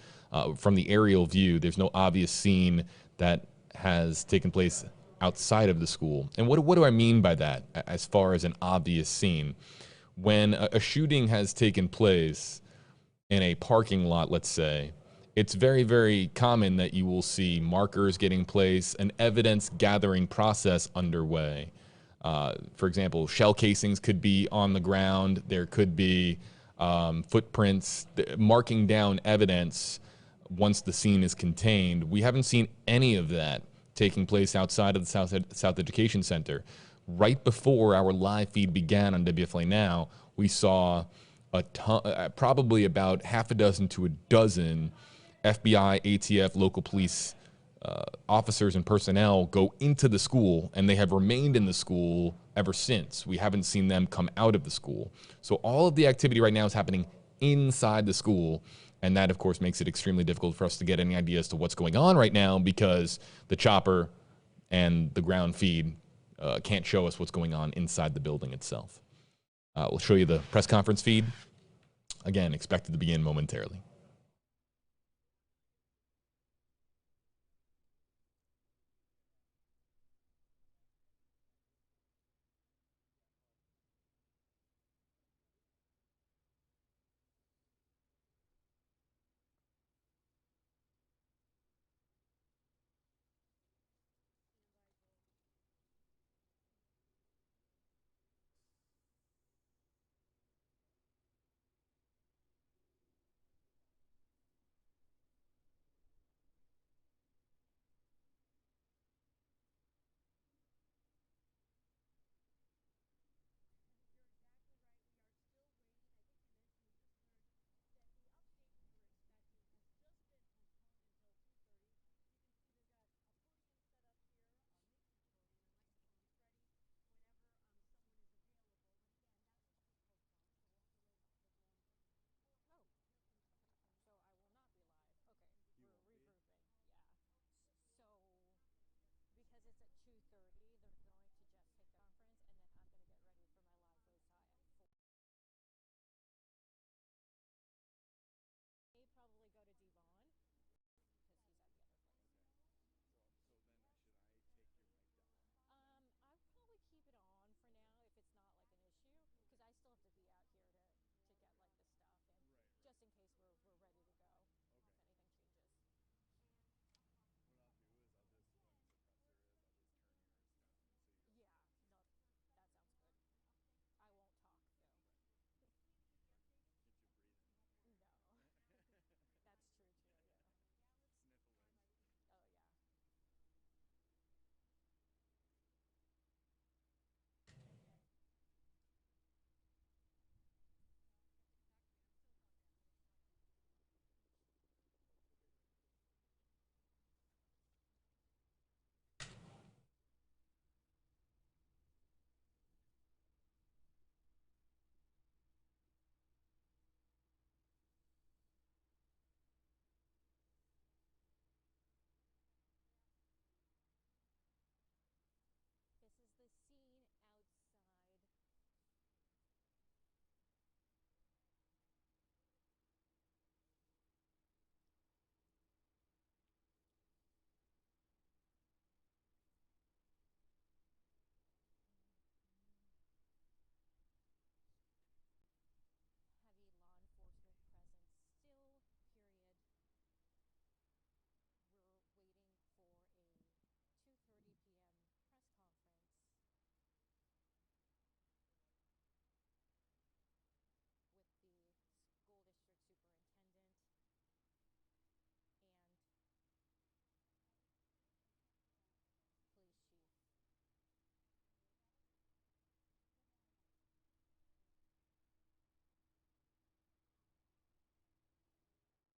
[SPEAKER 2] from the aerial view. There's no obvious scene that has taken place outside of the school. And what do I mean by that as far as an obvious scene? When a shooting has taken place in a parking lot, let's say, it's very, very common that you will see markers getting placed, an evidence gathering process underway. For example, shell casings could be on the ground. There could be footprints marking down evidence once the scene is contained. We haven't seen any of that taking place outside of the South Education Center. Right before our live feed began on WFLA Now, we saw probably about half a dozen to a dozen FBI, ATF, local police officers and personnel go into the school, and they have remained in the school ever since. We haven't seen them come out of the school. So all of the activity right now is happening inside the school, and that, of course, makes it extremely difficult for us to get any idea as to what's going on right now, because the chopper and the ground feed can't show us what's going on inside the building itself. We'll show you the press conference feed. Again, expected to begin momentarily.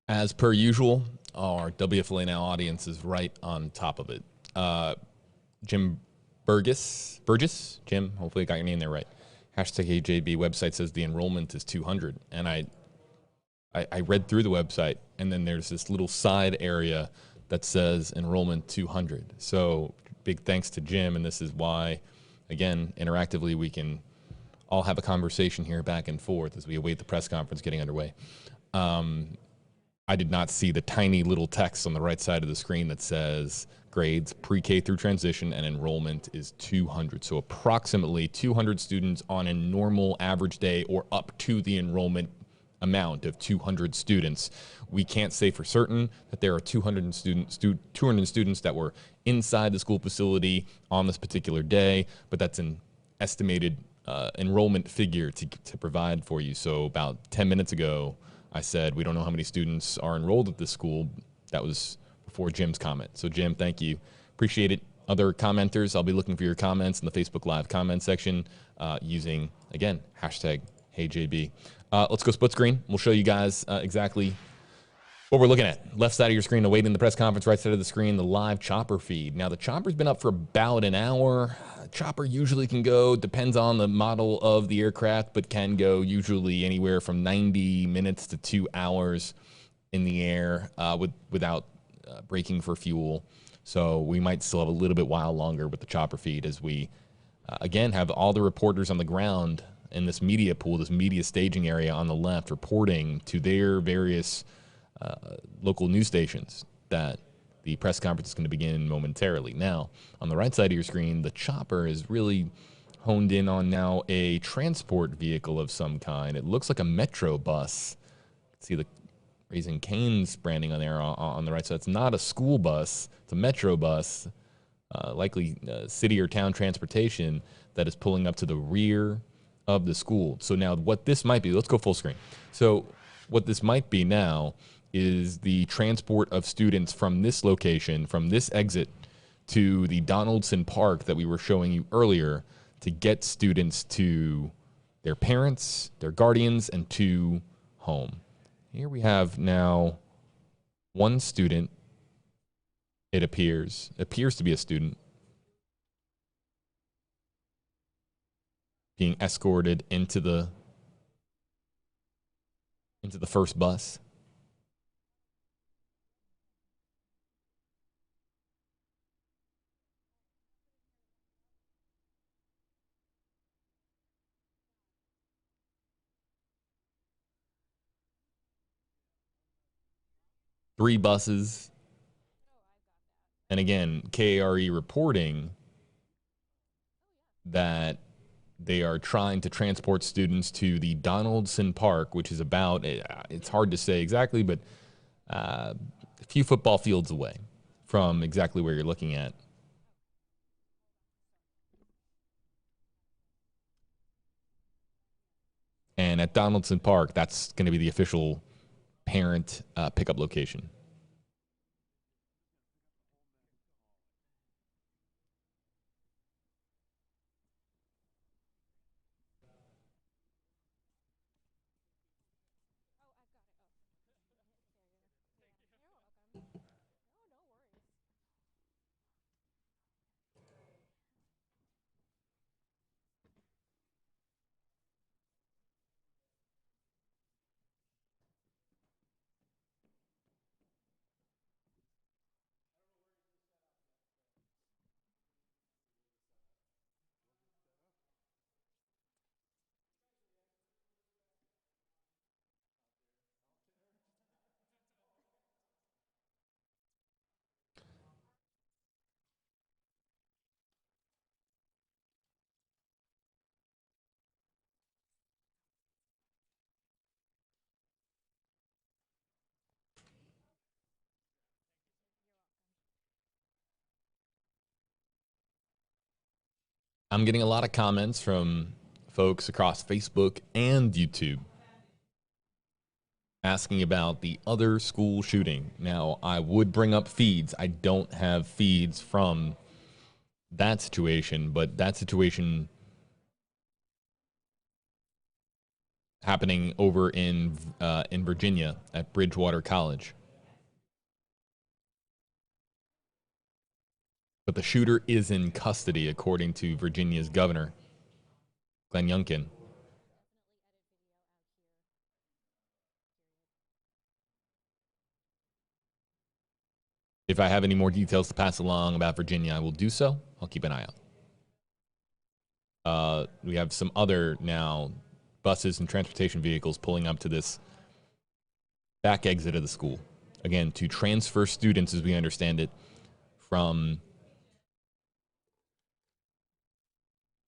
[SPEAKER 2] As per usual, our WFLA Now audience is right on top of it. Jim Burgess, Jim, hopefully I got your name there right. Hashtag AJB website says the enrollment is 200. And I read through the website, and then there's this little side area that says enrollment 200. So big thanks to Jim, and this is why, again, interactively, we can all have a conversation here back and forth as we await the press conference getting underway. I did not see the tiny little text on the right side of the screen that says grades pre-K through transition and enrollment is 200. So approximately 200 students on a normal average day or up to the enrollment amount of 200 students. We can't say for certain that there are 200 students that were inside the school facility on this particular day, but that's an estimated enrollment figure to provide for you. So about 10 minutes ago, I said, we don't know how many students are enrolled at this school. That was before Jim's comment. So Jim, thank you. Appreciate it. Other commenters, I'll be looking for your comments in the Facebook Live comment section using, again, hashtag HeyJB. Let's go split screen. We'll show you guys exactly what we're looking at. Left side of your screen, awaiting the press conference. Right side of the screen, the live chopper feed. Now, the chopper's been up for about an hour. Chopper usually can go, depends on the model of the aircraft, but can go usually anywhere from 90 minutes to 2 hours in the air without braking for fuel. So we might still have a little bit while longer with the chopper feed as we, again, have all the reporters on the ground in this media pool, this media staging area on the left, reporting to their various local news stations that the press conference is going to begin momentarily. Now, on the right side of your screen, the chopper is really honed in on now a transport vehicle of some kind. It looks like a metro bus. See the Raising Cane's branding on there on the right side. It's not a school bus. It's a metro bus, likely city or town transportation that is pulling up to the rear of the school. So now what this might be, let's go full screen. So what this might be now is the transport of students from this location, from this exit to the Donaldson Park that we were showing you earlier to get students to their parents, their guardians, and to home. Here we have now one student, it appears to be a student, being escorted into the first bus. Three buses. And again, KARE reporting that they are trying to transport students to the Donaldson Park, which is about, it's hard to say exactly, but a few football fields away from exactly where you're looking at. And at Donaldson Park, that's going to be the official parent pickup location. I'm getting a lot of comments from folks across Facebook and YouTube asking about the other school shooting. Now, I would bring up feeds. I don't have feeds from that situation, but that situation happening over in Virginia at Bridgewater College. But the shooter is in custody, according to Virginia's governor, Glenn Youngkin. If I have any more details to pass along about Virginia, I will do so. I'll keep an eye out. We have some other now buses and transportation vehicles pulling up to this back exit of the school. Again, to transfer students, as we understand it, from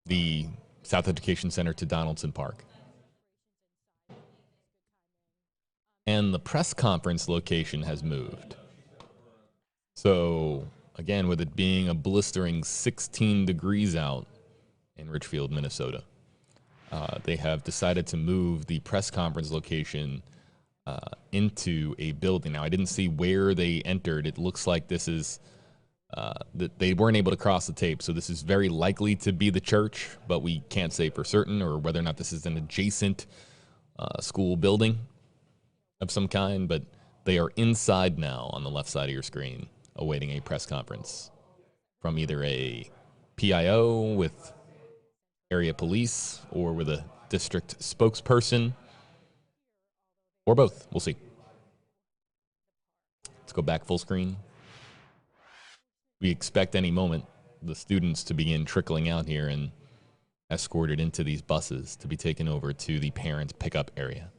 [SPEAKER 2] the South Education Center to Donaldson Park. And the press conference location has moved. So, again, with it being a blistering 16 degrees out in Richfield, Minnesota, they have decided to move the press conference location into a building. Now, I didn't see where they entered. It looks like this is, that they weren't able to cross the tape. So this is very likely to be the church, but we can't say for certain, or whether or not this is an adjacent school building of some kind. But they are inside now on the left side of your screen, awaiting a press conference from either a PIO with area police or with a district spokesperson, or both. We'll see. Let's go back full screen. We expect any moment the students to begin trickling out here and escorted into these buses to be taken over to the parents' pickup area.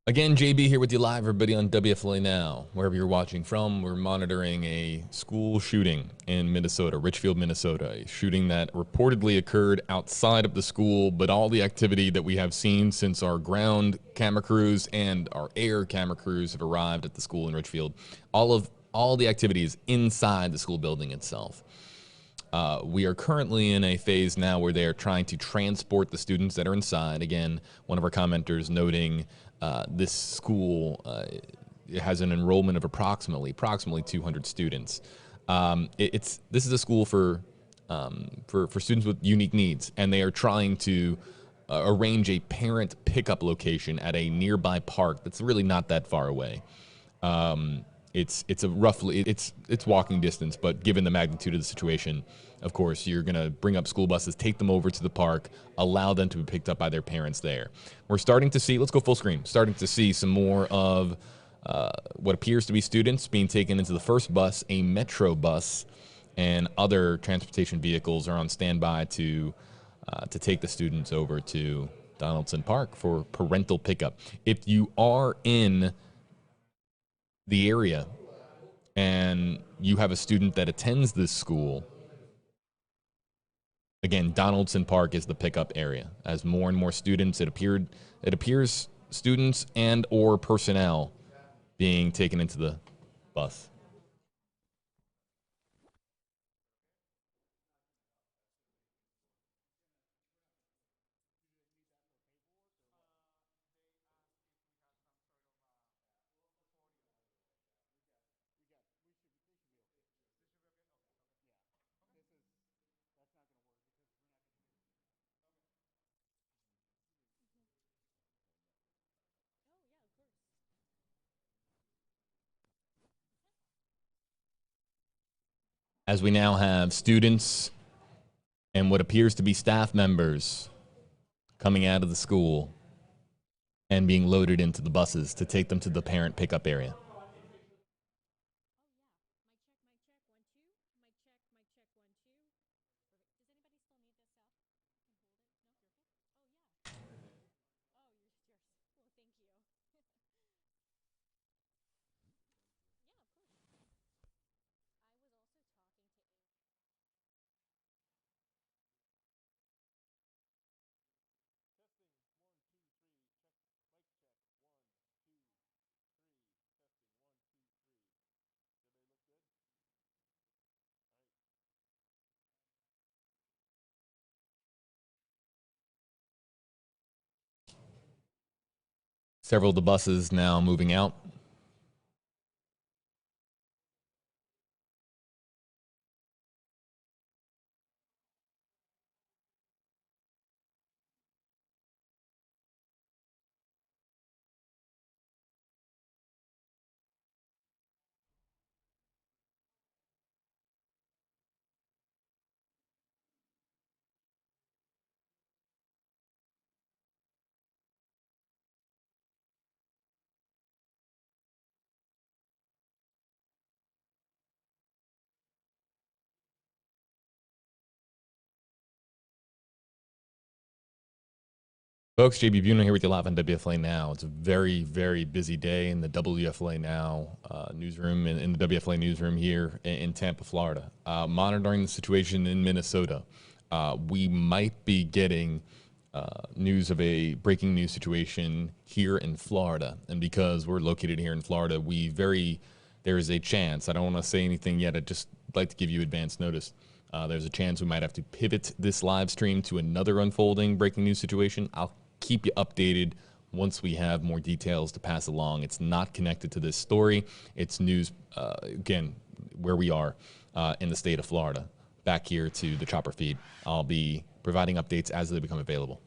[SPEAKER 2] Again, JB here with you live, everybody, on WFLA Now. Wherever you're watching from, we're monitoring a school shooting in Minnesota, Richfield, Minnesota. A shooting that reportedly occurred outside of the school, but all the activity that we have seen since our ground camera crews and our air camera crews have arrived at the school in Richfield, all the activity is inside the school building itself. We are currently in a phase now where they are trying to transport the students that are inside. Again, one of our commenters noting this school has an enrollment of approximately 200 students. This is a school for students with unique needs, and they are trying to arrange a parent pickup location at a nearby park that's really not that far away. It's walking distance, but given the magnitude of the situation, of course, you're going to bring up school buses, take them over to the park, allow them to be picked up by their parents there. We're starting to see, let's go full screen, starting to see some more of what appears to be students being taken into the first bus, a Metro bus, and other transportation vehicles are on standby to take the students over to Donaldson Park for parental pickup. If you are in the area and you have a student that attends this school, again, Donaldson Park is the pickup area. As more and more students, it appears students and or personnel being taken into the bus. As we now have students and what appears to be staff members coming out of the school and being loaded into the buses to take them to the parent pickup area. Several of the buses now moving out. Folks, JB Buno here with you live on WFLA Now. It's a very, very busy day in the WFLA Now newsroom, in the WFLA newsroom here in Tampa, Florida. Monitoring the situation in Minnesota. We might be getting news of a breaking news situation here in Florida. And because we're located here in Florida, there is a chance, I don't want to say anything yet, I'd just like to give you advance notice. There's a chance we might have to pivot this live stream to another unfolding breaking news situation. I'll keep you updated once we have more details to pass along. It's not connected to this story. It's news, again, where we are in the state of Florida. Back here to the chopper feed. I'll be providing updates as they become available.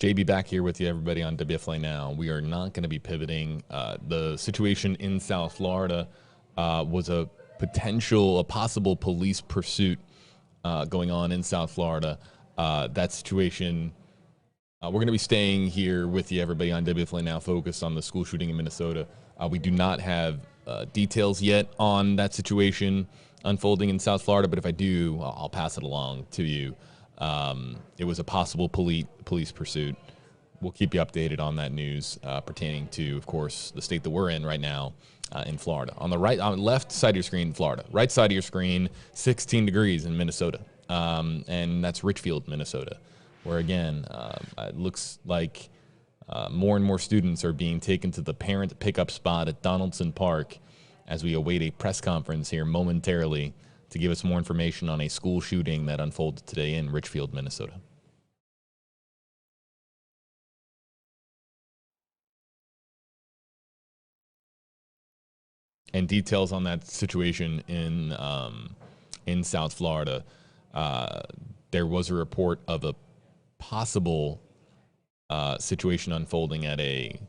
[SPEAKER 2] JB back here with you, everybody, on WFLA Now. We are not going to be pivoting. The situation in South Florida was a possible police pursuit going on in South Florida. That situation, we're going to be staying here with you, everybody, on WFLA Now, focused on the school shooting in Minnesota. We do not have details yet on that situation unfolding in South Florida, but if I do, I'll pass it along to you. It was a possible police pursuit. We'll keep you updated on that news pertaining to, of course, the state that we're in right now in Florida. On the left side of your screen, Florida. Right side of your screen, 16 degrees in Minnesota, and that's Richfield, Minnesota, where again it looks like more and more students are being taken to the parent pickup spot at Donaldson Park as we await a press conference here momentarily to give us more information on a school shooting that unfolded today in Richfield, Minnesota. And details on that situation in South Florida. There was a report of a possible situation unfolding at a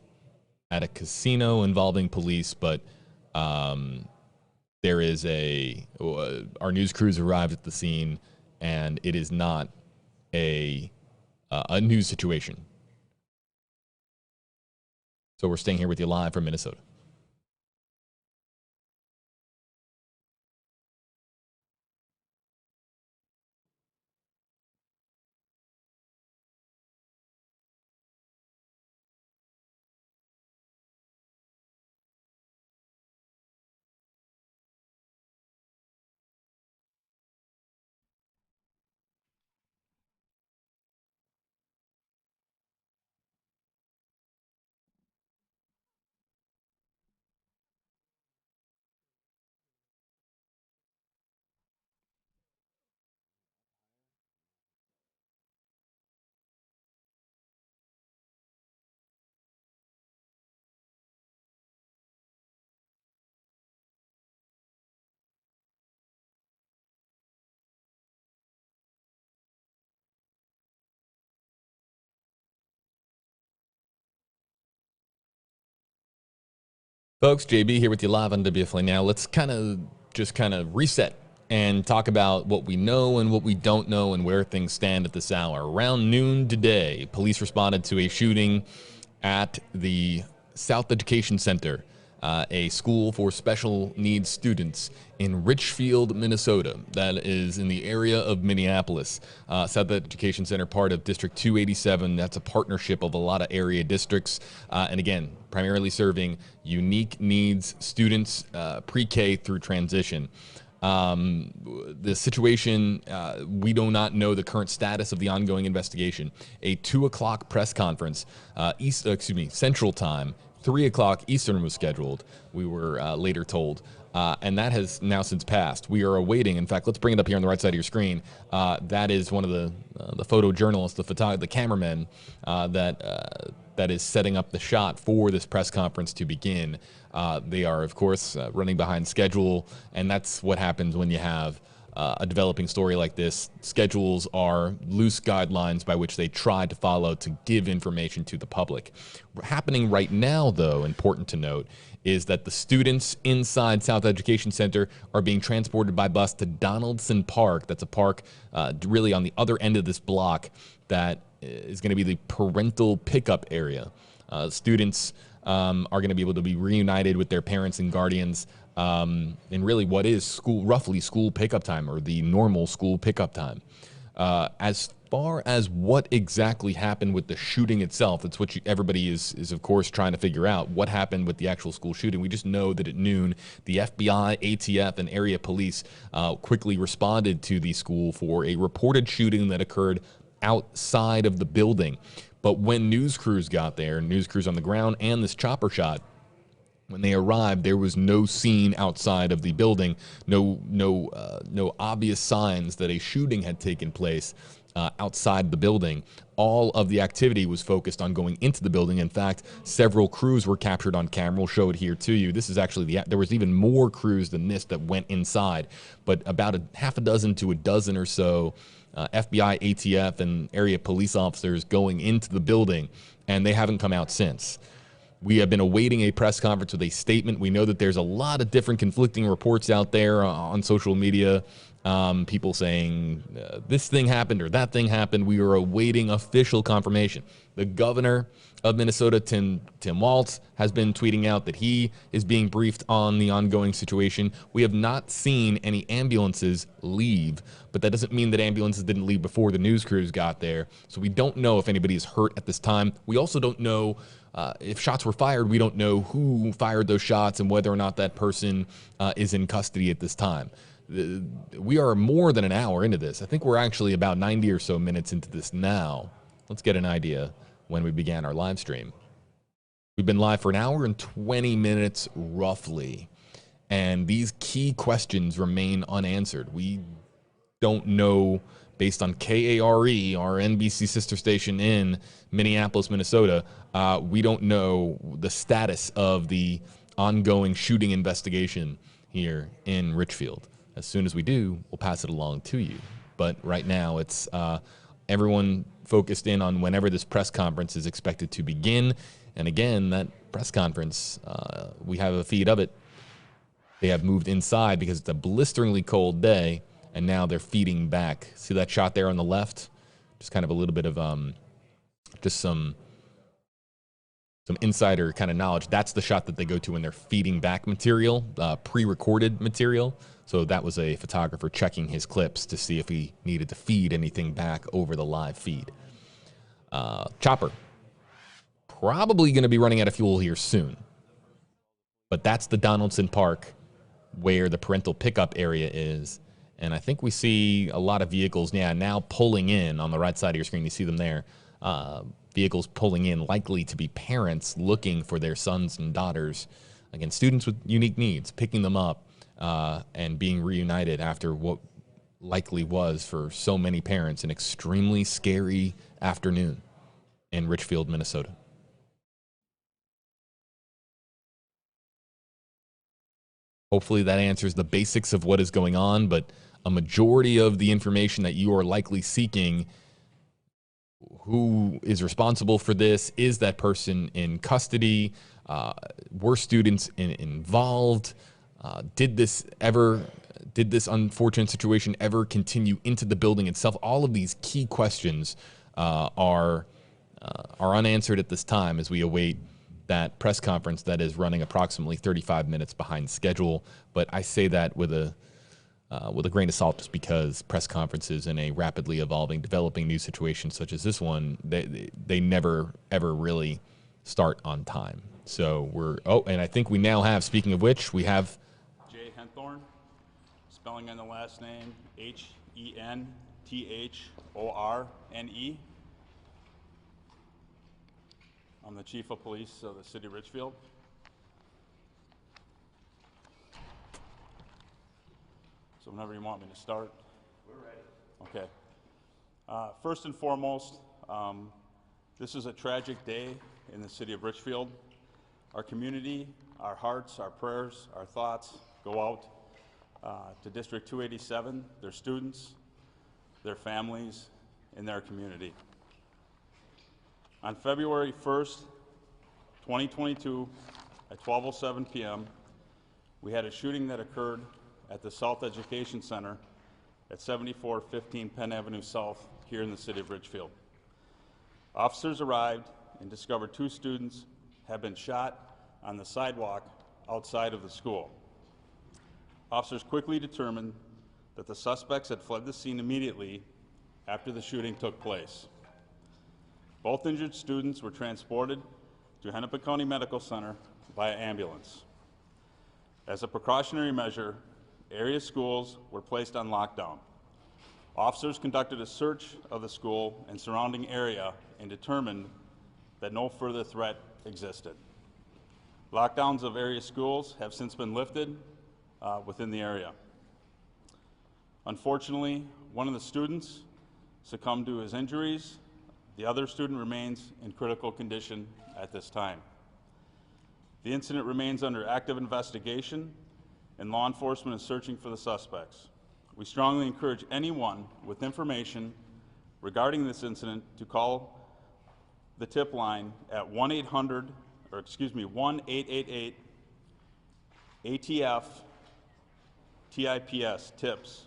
[SPEAKER 2] casino involving police, but there is our news crews arrived at the scene, and it is not a news situation. So we're staying here with you live from Minnesota. Folks, JB here with you live on WFLA Now. Let's kind of reset and talk about what we know and what we don't know and where things stand at this hour. Around noon today, police responded to a shooting at the South Education Center, a school for special needs students in Richfield, Minnesota. That is in the area of Minneapolis. South Education Center, part of District 287. That's a partnership of a lot of area districts. And again, primarily serving unique needs students, pre-K through transition. The situation, we do not know the current status of the ongoing investigation. A 2 o'clock press conference, Central Time, 3 o'clock Eastern was scheduled, we were later told, and that has now since passed. We are awaiting, in fact, let's bring it up here on the right side of your screen. That is one of the photojournalists, the cameraman that is setting up the shot for this press conference to begin. They are, of course, running behind schedule, and that's what happens when you have a developing story like this. Schedules are loose guidelines by which they try to follow to give information to the public. Happening right now, though, important to note, is that the students inside South Education Center are being transported by bus to Donaldson Park. That's a park really on the other end of this block that is going to be the parental pickup area. Students are going to be able to be reunited with their parents and guardians in really what is roughly school pickup time, or the normal school pickup time. As far as what exactly happened with the shooting itself, that's what everybody is of course trying to figure out. What happened with the actual school shooting? We just know that at noon, the FBI, ATF, and area police quickly responded to the school for a reported shooting that occurred outside of the building. But when news crews got there, news crews on the ground and this chopper shot, when they arrived, there was no scene outside of the building, no obvious signs that a shooting had taken place outside the building. All of the activity was focused on going into the building. In fact, several crews were captured on camera. We'll show it here to you. This is actually there was even more crews than this that went inside, but about half a dozen to a dozen or so FBI, ATF, and area police officers going into the building, and they haven't come out since. We have been awaiting a press conference with a statement. We know that there's a lot of different conflicting reports out there on social media. People saying this thing happened or that thing happened. We are awaiting official confirmation. The governor of Minnesota, Tim Walz, has been tweeting out that he is being briefed on the ongoing situation. We have not seen any ambulances leave, but that doesn't mean that ambulances didn't leave before the news crews got there. So we don't know if anybody is hurt at this time. We also don't know if shots were fired. We don't know who fired those shots and whether or not that person is in custody at this time. We are more than an hour into this. I think we're actually about 90 or so minutes into this now. Let's get an idea when we began our live stream. We've been live for an hour and 20 minutes roughly, and these key questions remain unanswered. We don't know, based on KARE, our NBC sister station in Minneapolis, Minnesota, we don't know the status of the ongoing shooting investigation here in Richfield. As soon as we do, we'll pass it along to you. But right now, it's everyone focused in on whenever this press conference is expected to begin. And again, that press conference, we have a feed of it. They have moved inside because it's a blisteringly cold day, and now they're feeding back. See that shot there on the left? Just kind of a little bit of just some insider kind of knowledge. That's the shot that they go to when they're feeding back material, pre-recorded material. So that was a photographer checking his clips to see if he needed to feed anything back over the live feed. Chopper, probably going to be running out of fuel here soon. But that's the Donaldson Park where the parental pickup area is. And I think we see a lot of vehicles now pulling in on the right side of your screen. You see them there. Vehicles pulling in, likely to be parents looking for their sons and daughters. Again, students with unique needs, picking them up and being reunited after what likely was, for so many parents, an extremely scary afternoon in Richfield, Minnesota. Hopefully that answers the basics of what is going on, but a majority of the information that you are likely seeking: who is responsible for this? Is that person in custody? Were students involved? Did this unfortunate situation ever continue into the building itself? All of these key questions are unanswered at this time as we await that press conference that is running approximately 35 minutes behind schedule. But I say that with a grain of salt, just because press conferences in a rapidly evolving, developing news situation such as this one, they never, ever really start on time. So and I think we now have, speaking of which, we have
[SPEAKER 5] Jay Henthorne, spelling on the last name, Henthorne. I'm the Chief of Police of the City of Richfield. So whenever you want me to start. We're ready. Okay. First and foremost, this is a tragic day in the City of Richfield. Our community, our hearts, our prayers, our thoughts go out to District 287, their students, their families, and their community. On February 1st, 2022, at 12:07 p.m., we had a shooting that occurred at the South Education Center at 7415 Penn Avenue South here in the City of Richfield. Officers arrived and discovered 2 students had been shot on the sidewalk outside of the school. Officers quickly determined that the suspects had fled the scene immediately after the shooting took place. Both injured students were transported to Hennepin County Medical Center via ambulance. As a precautionary measure, area schools were placed on lockdown. Officers conducted a search of the school and surrounding area and determined that no further threat existed. Lockdowns of area schools have since been lifted within the area. Unfortunately, one of the students succumbed to his injuries. The other student remains in critical condition at this time. The incident remains under active investigation, and law enforcement is searching for the suspects. We strongly encourage anyone with information regarding this incident to call the tip line at 1-888-ATF TIPS TIPS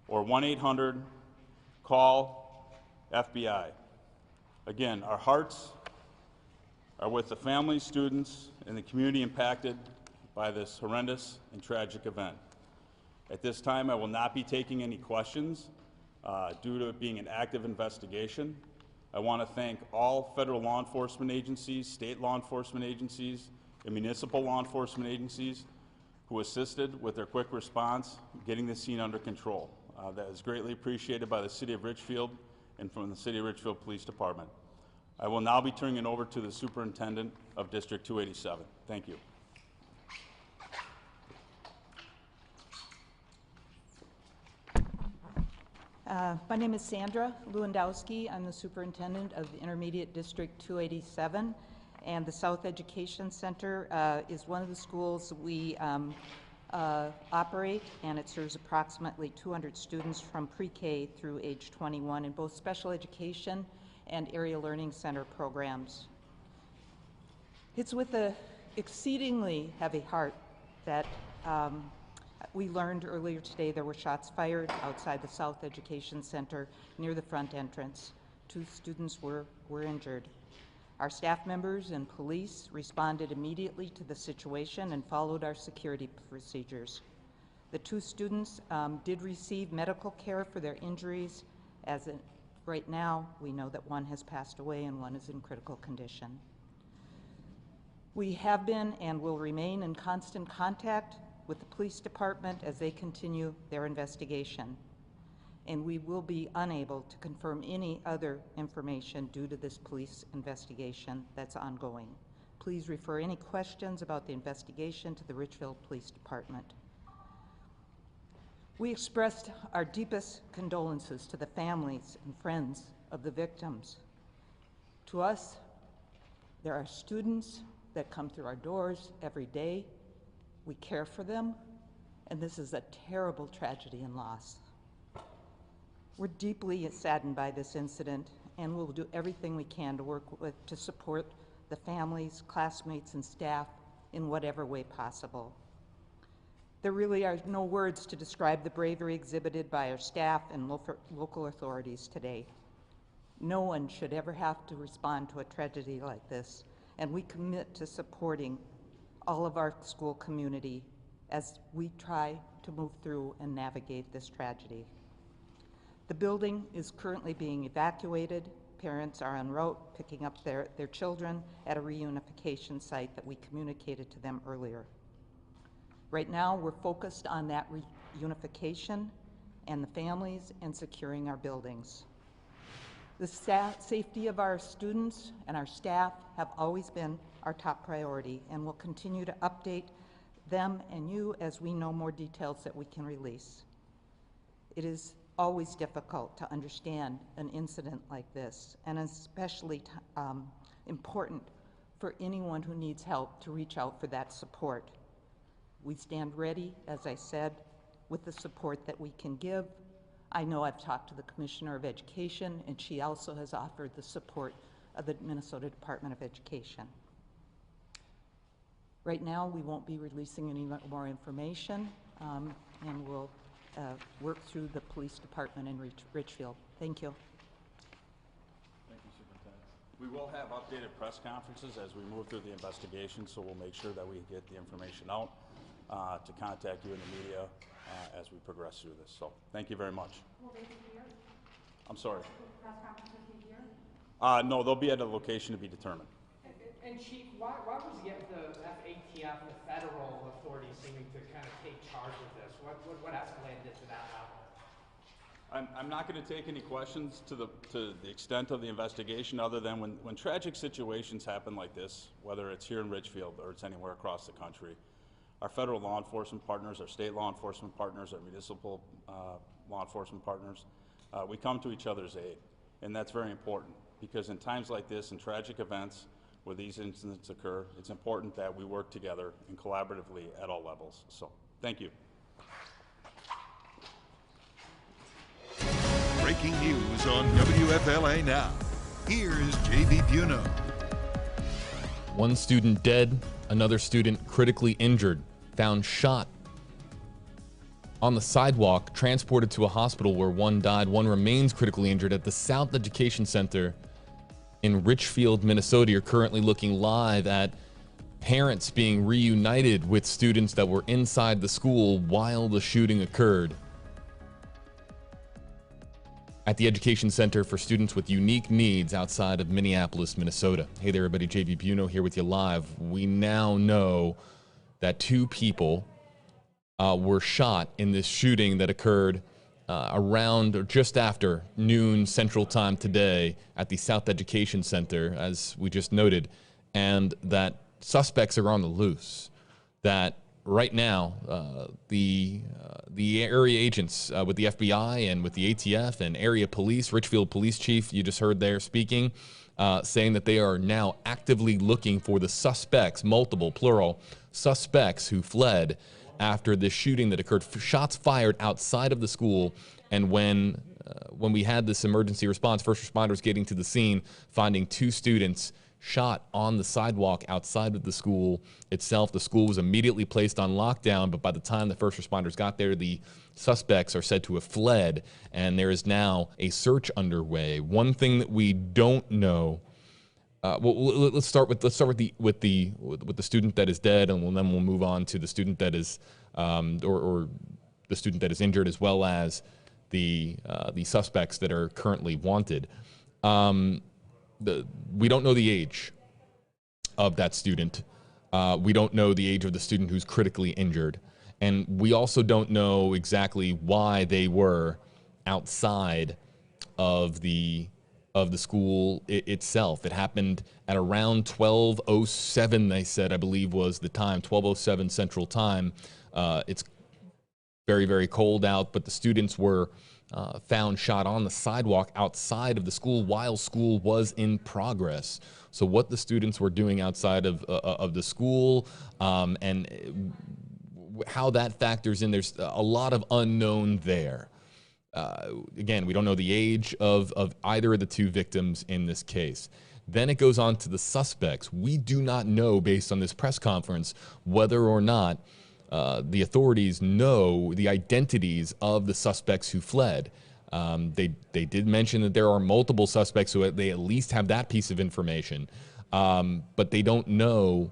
[SPEAKER 5] or 1-800-CALL-FBI. Again, our hearts are with the families, students, and the community impacted by this horrendous and tragic event. At this time, I will not be taking any questions due to it being an active investigation. I want to thank all federal law enforcement agencies, state law enforcement agencies, and municipal law enforcement agencies who assisted with their quick response getting the scene under control. That is greatly appreciated by the City of Richfield and from the City of Richfield Police Department. I will now be turning it over to the Superintendent of District 287. Thank you.
[SPEAKER 6] My name is Sandra Lewandowski. I'm the superintendent of the Intermediate District 287, and the South Education Center is one of the schools we operate, and it serves approximately 200 students from pre-K through age 21 in both special education and area learning center programs. It's with an exceedingly heavy heart that we learned earlier today there were shots fired outside the South Education Center near the front entrance. 2 students were injured. Our staff members and police responded immediately to the situation and followed our security procedures. The 2 students did receive medical care for their injuries. Right now, we know that one has passed away and one is in critical condition. We have been and will remain in constant contact with the police department as they continue their investigation. And we will be unable to confirm any other information due to this police investigation that's ongoing. Please refer any questions about the investigation to the Richfield Police Department. We expressed our deepest condolences to the families and friends of the victims. To us, there are students that come through our doors every day. We care for them, and this is a terrible tragedy and loss. We're deeply saddened by this incident, and we'll do everything we can to support the families, classmates, and staff in whatever way possible. There really are no words to describe the bravery exhibited by our staff and local authorities today. No one should ever have to respond to a tragedy like this, and we commit to supporting all of our school community as we try to move through and navigate this tragedy. The building is currently being evacuated. Parents are en route picking up their children at a reunification site that we communicated to them earlier. Right now, we're focused on that reunification and the families and securing our buildings. The safety of our students and our staff have always been our top priority, and we'll continue to update them and you as we know more details that we can release. It is always difficult to understand an incident like this, and especially important for anyone who needs help to reach out for that support. We stand ready, as I said, with the support that we can give. I know I've talked to the Commissioner of Education, and she also has offered the support of the Minnesota Department of Education. Right now, we won't be releasing any more information, and we'll work through the police department in Richfield. Thank you.
[SPEAKER 5] Thank you, Superintendent. We will have updated press conferences as we move through the investigation, so we'll make sure that we get the information out to contact you in the media as we progress through this. So thank you very much.
[SPEAKER 4] Will they be here?
[SPEAKER 5] I'm sorry.
[SPEAKER 4] Will the press conferences be here?
[SPEAKER 5] No, they'll be at a location to be determined.
[SPEAKER 7] And Chief, why was the FATF, the federal authorities, seeming to kind of take charge of this? What escalated it to that level?
[SPEAKER 5] I'm not going to take any questions to the extent of the investigation, other than when tragic situations happen like this, whether it's here in Richfield or it's anywhere across the country, our federal law enforcement partners, our state law enforcement partners, our municipal law enforcement partners, we come to each other's aid. And that's very important, because in times like this, in tragic events where these incidents occur, it's important that we work together and collaboratively at all levels. So thank you.
[SPEAKER 1] breaking news on WFLA Now. Here is JV Buno.
[SPEAKER 2] One student dead, another student critically injured, found shot on the sidewalk, transported to a hospital where one died. One remains critically injured at the South Education Center in Richfield, Minnesota. You're currently looking live at parents being reunited with students that were inside the school while the shooting occurred. At the Education Center for Students with Unique Needs outside of Minneapolis, Minnesota. Hey there, everybody. JV Buno here with you live. We now know that 2 people were shot in this shooting that occurred around or just after noon Central Time today at the South Education Center, as we just noted, and that suspects are on the loose. That right now, the area agents with the FBI and with the ATF and area police, Richfield Police Chief, you just heard there speaking, saying that they are now actively looking for the suspects, multiple, plural, suspects who fled after this shooting that occurred. Shots fired outside of the school, and when we had this emergency response, first responders getting to the scene, finding 2 students shot on the sidewalk outside of the school itself. The school was immediately placed on lockdown, but by the time the first responders got there, the suspects are said to have fled, and there is now a search underway. One thing that we don't know. Well, let's start with the student that is dead, and then we'll move on to the student that is or the student that is injured, as well as the suspects that are currently wanted. We don't know the age of that student. We don't know the age of the student who's critically injured, and we also don't know exactly why they were outside of the school itself. It happened at around 12:07, they said, I believe was the time, 12:07 Central Time. It's very, very cold out, but the students were found shot on the sidewalk outside of the school while school was in progress. So what the students were doing outside of the school and how that factors in, there's a lot of unknown there. Again, we don't know the age of either of the 2 victims in this case. Then it goes on to the suspects. We do not know, based on this press conference, whether or not the authorities know the identities of the suspects who fled. They did mention that there are multiple suspects, so they at least have that piece of information. But they don't know,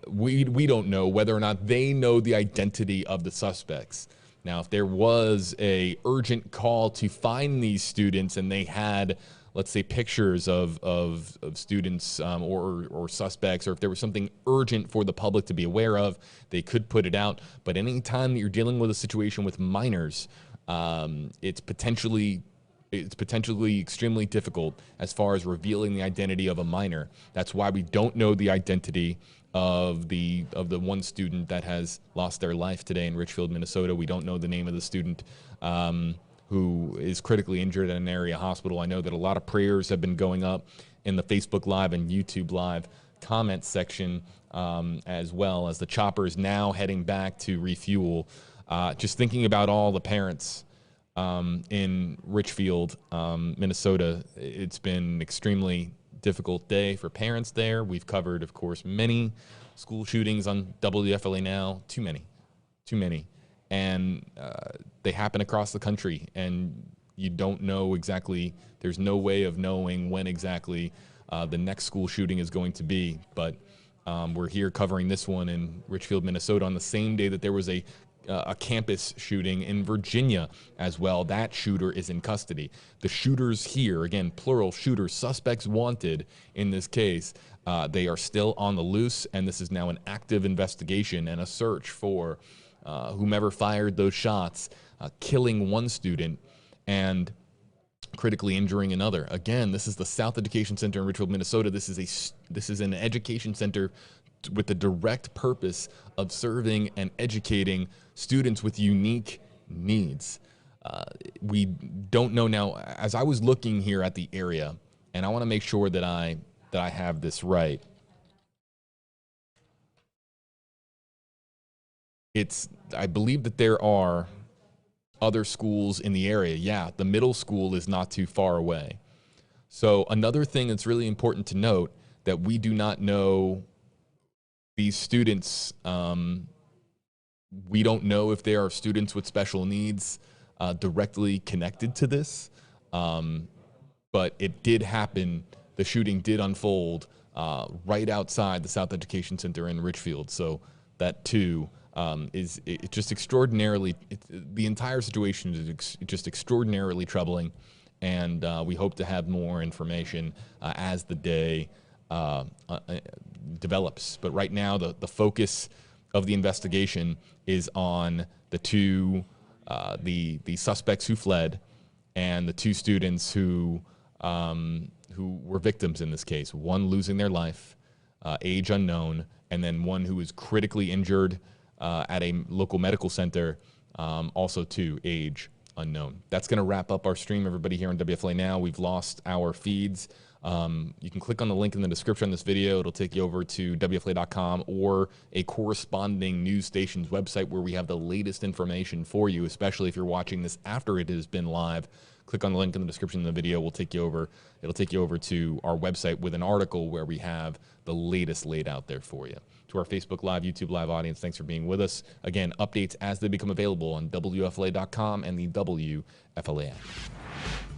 [SPEAKER 2] we don't know whether or not they know the identity of the suspects. Now, if there was a urgent call to find these students and they had, let's say, pictures of students or suspects, or if there was something urgent for the public to be aware of, they could put it out. But anytime that you're dealing with a situation with minors, it's potentially extremely difficult as far as revealing the identity of a minor. That's why we don't know the identity of the one student that has lost their life today in Richfield, Minnesota. We don't know the name of the student who is critically injured at an area hospital. I know that a lot of prayers have been going up in the Facebook Live and YouTube Live comment section, as well as the chopper is now heading back to refuel. Just thinking about all the parents in Richfield, Minnesota, it's been an extremely difficult day for parents there. We've covered, of course, many school shootings on WFLA Now. Too many. And they happen across the country, and you don't know exactly, there's no way of knowing when exactly the next school shooting is going to be. But we're here covering this one in Richfield, Minnesota, on the same day that there was a campus shooting in Virginia as well. That shooter is in custody. The shooters here, again, plural shooters, suspects wanted in this case, they are still on the loose, and this is now an active investigation and a search for whomever fired those shots, killing one student and critically injuring another. Again, this is the South Education Center in Richfield, Minnesota. This is an education center with the direct purpose of serving and educating students with unique needs. We don't know now, as I was looking here at the area, and I want to make sure that I have this right. I believe that there are other schools in the area. Yeah, the middle school is not too far away. So another thing that's really important to note, that we do not know these students. We don't know if there are students with special needs directly connected to this, but it did happen. The shooting did unfold right outside the South Education Center in Richfield. So that too is just extraordinarily, the entire situation is just extraordinarily troubling. And we hope to have more information as the day develops. But right now, the focus of the investigation is on the two, the suspects who fled, and the two students who were victims in this case. One losing their life, age unknown, and then one who was critically injured at a local medical center, also too, age unknown. That's going to wrap up our stream, everybody, here on WFLA Now. We've lost our feeds. You can click on the link in the description of this video. It'll take you over to WFLA.com or a corresponding news station's website where we have the latest information for you, especially if you're watching this after it has been live. Click on the link in the description of the video. We'll take you over. It'll take you over to our website with an article where we have the latest laid out there for you. To our Facebook Live, YouTube Live audience, thanks for being with us. Again, updates as they become available on WFLA.com and the WFLA app.